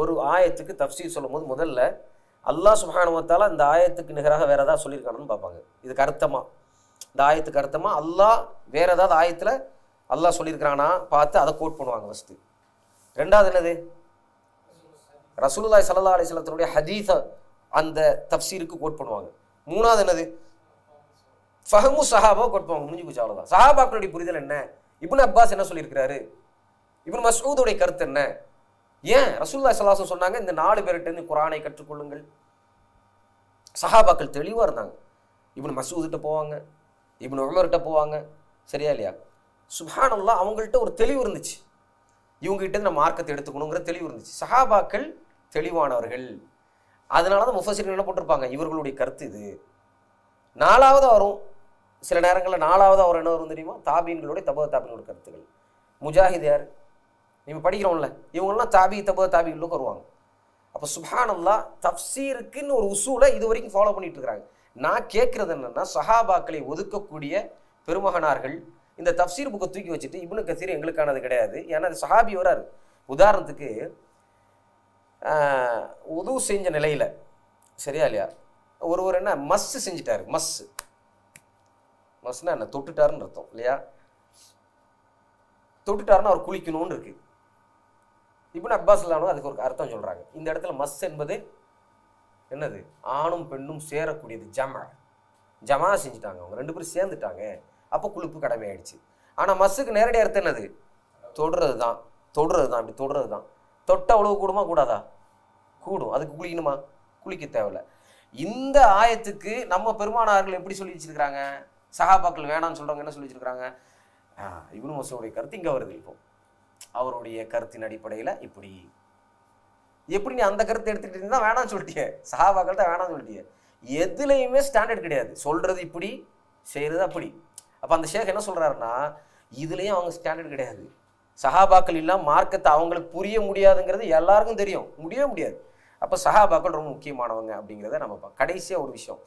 ஒரு ஆயத்துக்கு தஃப்சீர் சொல்லும் போது முதல்ல அல்லாஹ் சுப்ஹானஹு வ தஆலா இந்த ஆயத்துக்கு நிகராக வேற ஏதாவது சொல்லியிருக்கானு பார்ப்பாங்க. இதுக்கு அர்த்தமா, இந்த ஆயத்துக்கு அர்த்தமா அல்லாஹ் வேற ஏதாவது ஆயத்தில் அல்லாஹ் சொல்லியிருக்கிறானா பார்த்து அதை கோட் பண்ணுவாங்க ஃபஸ்ட்டு. ரெண்டாவது என்னது? ரசூலுல்லாஹி ஸல்லல்லாஹு அலைஹி வஸல்லத்துடைய ஹதீஸை அந்த தஃப்சீருக்கு கோட் பண்ணுவாங்க. மூணாவது என்னது? ஃபஹ்மு சஹாபா கோட் பண்ணுவாங்க. முடிஞ்சு போச்சு, அவ்வளோதான். சஹாபாக்களுடைய புரிதல் என்ன? இப்னு அப்பாஸ் என்ன சொல்லியிருக்கிறாரு? இப்னு மஸ்ஊதுடைய கருத்து என்ன? ஏன் ரசூலுல்லாஹி ஸல்லல்லாஹு அலைஹி வஸல்லம் சொன்னாங்க இந்த 4 பேர்கிட்ட குர்ஆனை கற்றுக்கொள்ளுங்கள்? சஹாபாக்கள் தெளிவாக இருந்தாங்க. இப்னு மஸ்ஊதுகிட்ட போவாங்க, இப்னு உமர்கிட்ட போவாங்க, சரியா இல்லையா? சுப்ஹானல்லாஹ், அவங்கள்ட்ட ஒரு தெளிவு இருந்துச்சு. இவங்ககிட்ட நம்ம மார்க்கத்தை எடுத்துக்கணுங்கிற தெளிவு இருந்துச்சு. சஹாபாக்கள் தெளிவானவர்கள். அதனால தான் முஃபஸ்ஸிரீன் என்ன போட்டிருப்பாங்க, இவர்களுடைய கருத்து இது. நாலாவது வரும், சில நேரங்களில் நாலாவது அவர் என்ன வரும் தெரியுமா? தாபீன்களுடைய தபா தாபீனோட கருத்துக்கள். முஜாஹித் யார்? நம்ம படிக்கிறோம்ல, இவங்கெல்லாம் தாபி தபா தாபீன்களுக்கு வருவாங்க. அப்போ சுப்ஹானல்லாஹ், தஃப்சீருக்குன்னு ஒரு உசூலை இது வரைக்கும் ஃபாலோ பண்ணிட்டு இருக்கிறாங்க. நான் கேட்குறது என்னென்னா, சஹாபாக்களை ஒதுக்கக்கூடிய பெருமகனார்கள் இந்த தஃப்சீர் புக்கை தூக்கி வச்சுட்டு இப்னு கசீர் எங்களுக்கானது கிடையாது, ஏன்னா அது சஹாபி வராரு. உதாரணத்துக்கு உது செஞ்ச நிலையில், சரியா இல்லையா, ஒருவர் என்ன மஸ்ஸு செஞ்சிட்டாரு. மஸ்னா என்ன, தொட்டுட்டாருன்னு அர்த்தம் இல்லையா? தொட்டுட்டாருன்னு அவர் குளிக்கணும்னு இருக்கு. இப்னு அப்பாஸ் அதுக்கு ஒரு அர்த்தம் சொல்றாங்க. இந்த இடத்துல மஸ் என்பது என்னது, ஆணும் பெண்ணும் சேரக்கூடியது. ஜமா செஞ்சுட்டாங்க, அவங்க 2 பேரும் சேர்ந்துட்டாங்க, அப்போ குளிப்பு கடமை ஆயிடுச்சு. ஆனால் மஸ்ஸுக்கு நேரடி அர்த்தம் என்னது, தொடுறது தான். அப்படி தொடுறது தான். தொட்ட அவ்வளவு கூடுமா கூடாதா? கூடும். அதுக்கு குளிக்கணுமா? குளிக்க தேவையில்லை. இந்த ஆயத்துக்கு நம்ம பெருமானார்கள் எப்படி சொல்லி வச்சிருக்கிறாங்க? சஹாபாக்கள் வேணான்னு சொல்றவங்க என்ன சொல்லி வச்சிருக்கிறாங்க? இப்னு மஸ்ஊதுடைய கருத்து இங்கே வருது. இப்போ அவருடைய கருத்தின் அடிப்படையில் இப்படி, எப்படி நீ அந்த கருத்தை எடுத்துக்கிட்டு தான் வேணாம்னு சொல்லிட்டியே, சஹாபாக்கள் தான் வேணாம்னு சொல்லிட்டியே. எதுலையுமே ஸ்டாண்டர்ட் கிடையாது. சொல்றது இப்படி, செய்யறது அப்படி. அப்போ அந்த ஷேக் என்ன சொல்றாருன்னா, இதுலேயும் அவங்க ஸ்டாண்டர்ட் கிடையாது. சஹாபாக்கள் இல்லாமல் மார்க்கத்தை அவங்களுக்கு புரிய முடியாதுங்கிறது எல்லாருக்கும் தெரியும், முடியவே முடியாது. அப்போ சஹாபாக்கள் ரொம்ப முக்கியமானவங்க அப்படிங்கிறத நம்ம கடைசியாக ஒரு விஷயம்,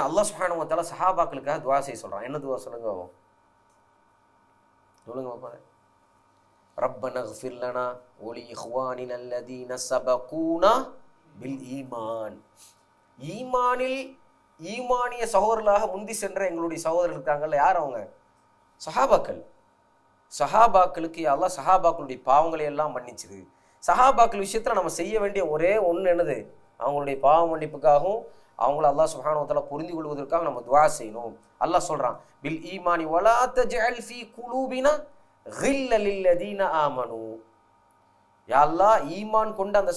அல்லாஹ் சுப்ஹானஹு வ தஆலா சஹாபாக்களுக்காக துஆ செய்ய சொல்கிறான். என்ன துஆ சொல்லுங்க பாப்பா? ரப்பனா இக்ஃபிர் லனா வ லி இஹ்வானினா அல்லதீன சபகூனா பில் ஈமான். ஈமானிய சகோதரர்களாக முந்தி சென்ற எங்களுடைய சகோதரர்கள் இருக்காங்கல்ல, யார் அவங்க? சஹாபாக்கள். சஹாபாக்களுக்கு அல்லாஹ் சஹாபாக்களுடைய பாவங்களை எல்லாம் மன்னிச்சிரு. சஹாபாக்கள் விஷயத்தில் நம்ம செய்ய வேண்டிய ஒரே ஒன்று என்னது, அவங்களுடைய பாவ மன்னிப்புக்காகவும் அவங்கள அல்லாஹ் சுப்ஹானஹு வ தஆலா புரிந்து கொள்வதற்காக நம்ம துஆ செய்யணும். அல்லாஹ் சொல்றான், பில் ஈமானி வலா தஜ்அல் ஃபீ குலூபினா கில்ல லில்லதீன ஆமனு. யா அல்லாஹ், ஈமான் கொண்ட அந்த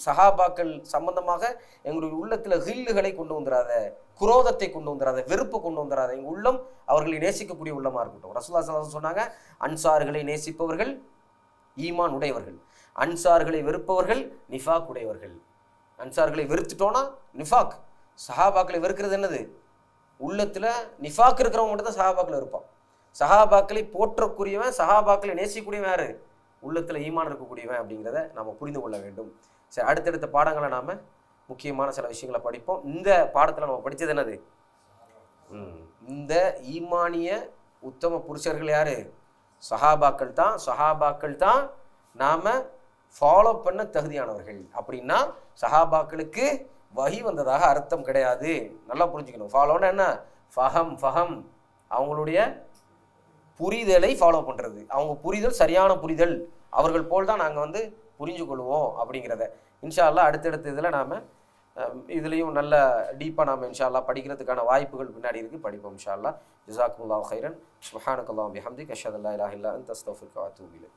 சஹாபாக்கள் சம்பந்தமாக எங்களுடைய உள்ளத்துல கில்லுகளை கொண்டு வந்துடாத, குரோதத்தை கொண்டு வந்துடாத, வெறுப்பு கொண்டு வந்துடாத. எங்கள் உள்ளம் அவர்களை நேசிக்கக்கூடிய உள்ளமா இருக்கட்டும். ரசூலுல்லாஹி ஸல்லல்லாஹு அலைஹி வஸல்லம் சொன்னாங்க, அன்சார்களை நேசிப்பவர்கள் ஈமான் உடையவர்கள், அன்சார்களை வெறுப்பவர்கள் நிஃபாக் உடையவர்கள். அன்சார்களை வெறுத்துட்டோன்னா நிஃபாக். சஹாபாக்களை வெறுக்கிறது என்னது, உள்ளத்துல நிஃபாக் இருக்கிறவங்க மட்டும் தான் சஹாபாக்களை இருப்பான். சஹாபாக்களை போற்றக்கூடியவன், சஹாபாக்களை நேசிக்கக்கூடியவன் யாரு, உள்ளத்துல ஈமான் இருக்கக்கூடியவன் அப்படிங்கிறத நம்ம புரிந்து கொள்ள வேண்டும். சரி, அடுத்தடுத்த பாடங்களை நாம முக்கியமான சில விஷயங்களை படிப்போம். இந்த பாடத்துல நம்ம படிச்சது என்னது, இந்த ஈமானிய உத்தம புருஷர்கள் யாரு, சஹாபாக்கள் தான். சஹாபாக்கள் தான் நாம ஃபாலோ பண்ண தகுதியானவர்கள். அப்படின்னா சஹாபாக்களுக்கு வஹி வந்ததாக அர்த்தம் கிடையாது. நல்லா புரிஞ்சுக்கணும். ஃபாலோன்னா என்ன, ஃபஹம், அவங்களுடைய புரிதலை ஃபாலோ பண்ணுறது. அவங்க புரிதல் சரியான புரிதல், அவர்கள் போல் தான் நாங்கள் புரிஞ்சு கொள்வோம் அப்படிங்கிறத. இன்ஷா அல்லாஹ் அடுத்தடுத்த இதில் நாம் இதுலேயும் நல்ல டீப்பாக நாம் இன்ஷா அல்லாஹ் படிக்கிறதுக்கான வாய்ப்புகள் பின்னாடி இருக்குது, படிப்போம் இன்ஷா அல்லாஹ். ஜஸாக்குமுல்லாஹு கைரன். சுப்ஹானக்கல்லாஹு வபிஹம்திக அஷ்ஹது அல்லா இலாஹா இல்லா அன்த அஸ்தக்ஃபிருக வ அத்தூபு இலைக்.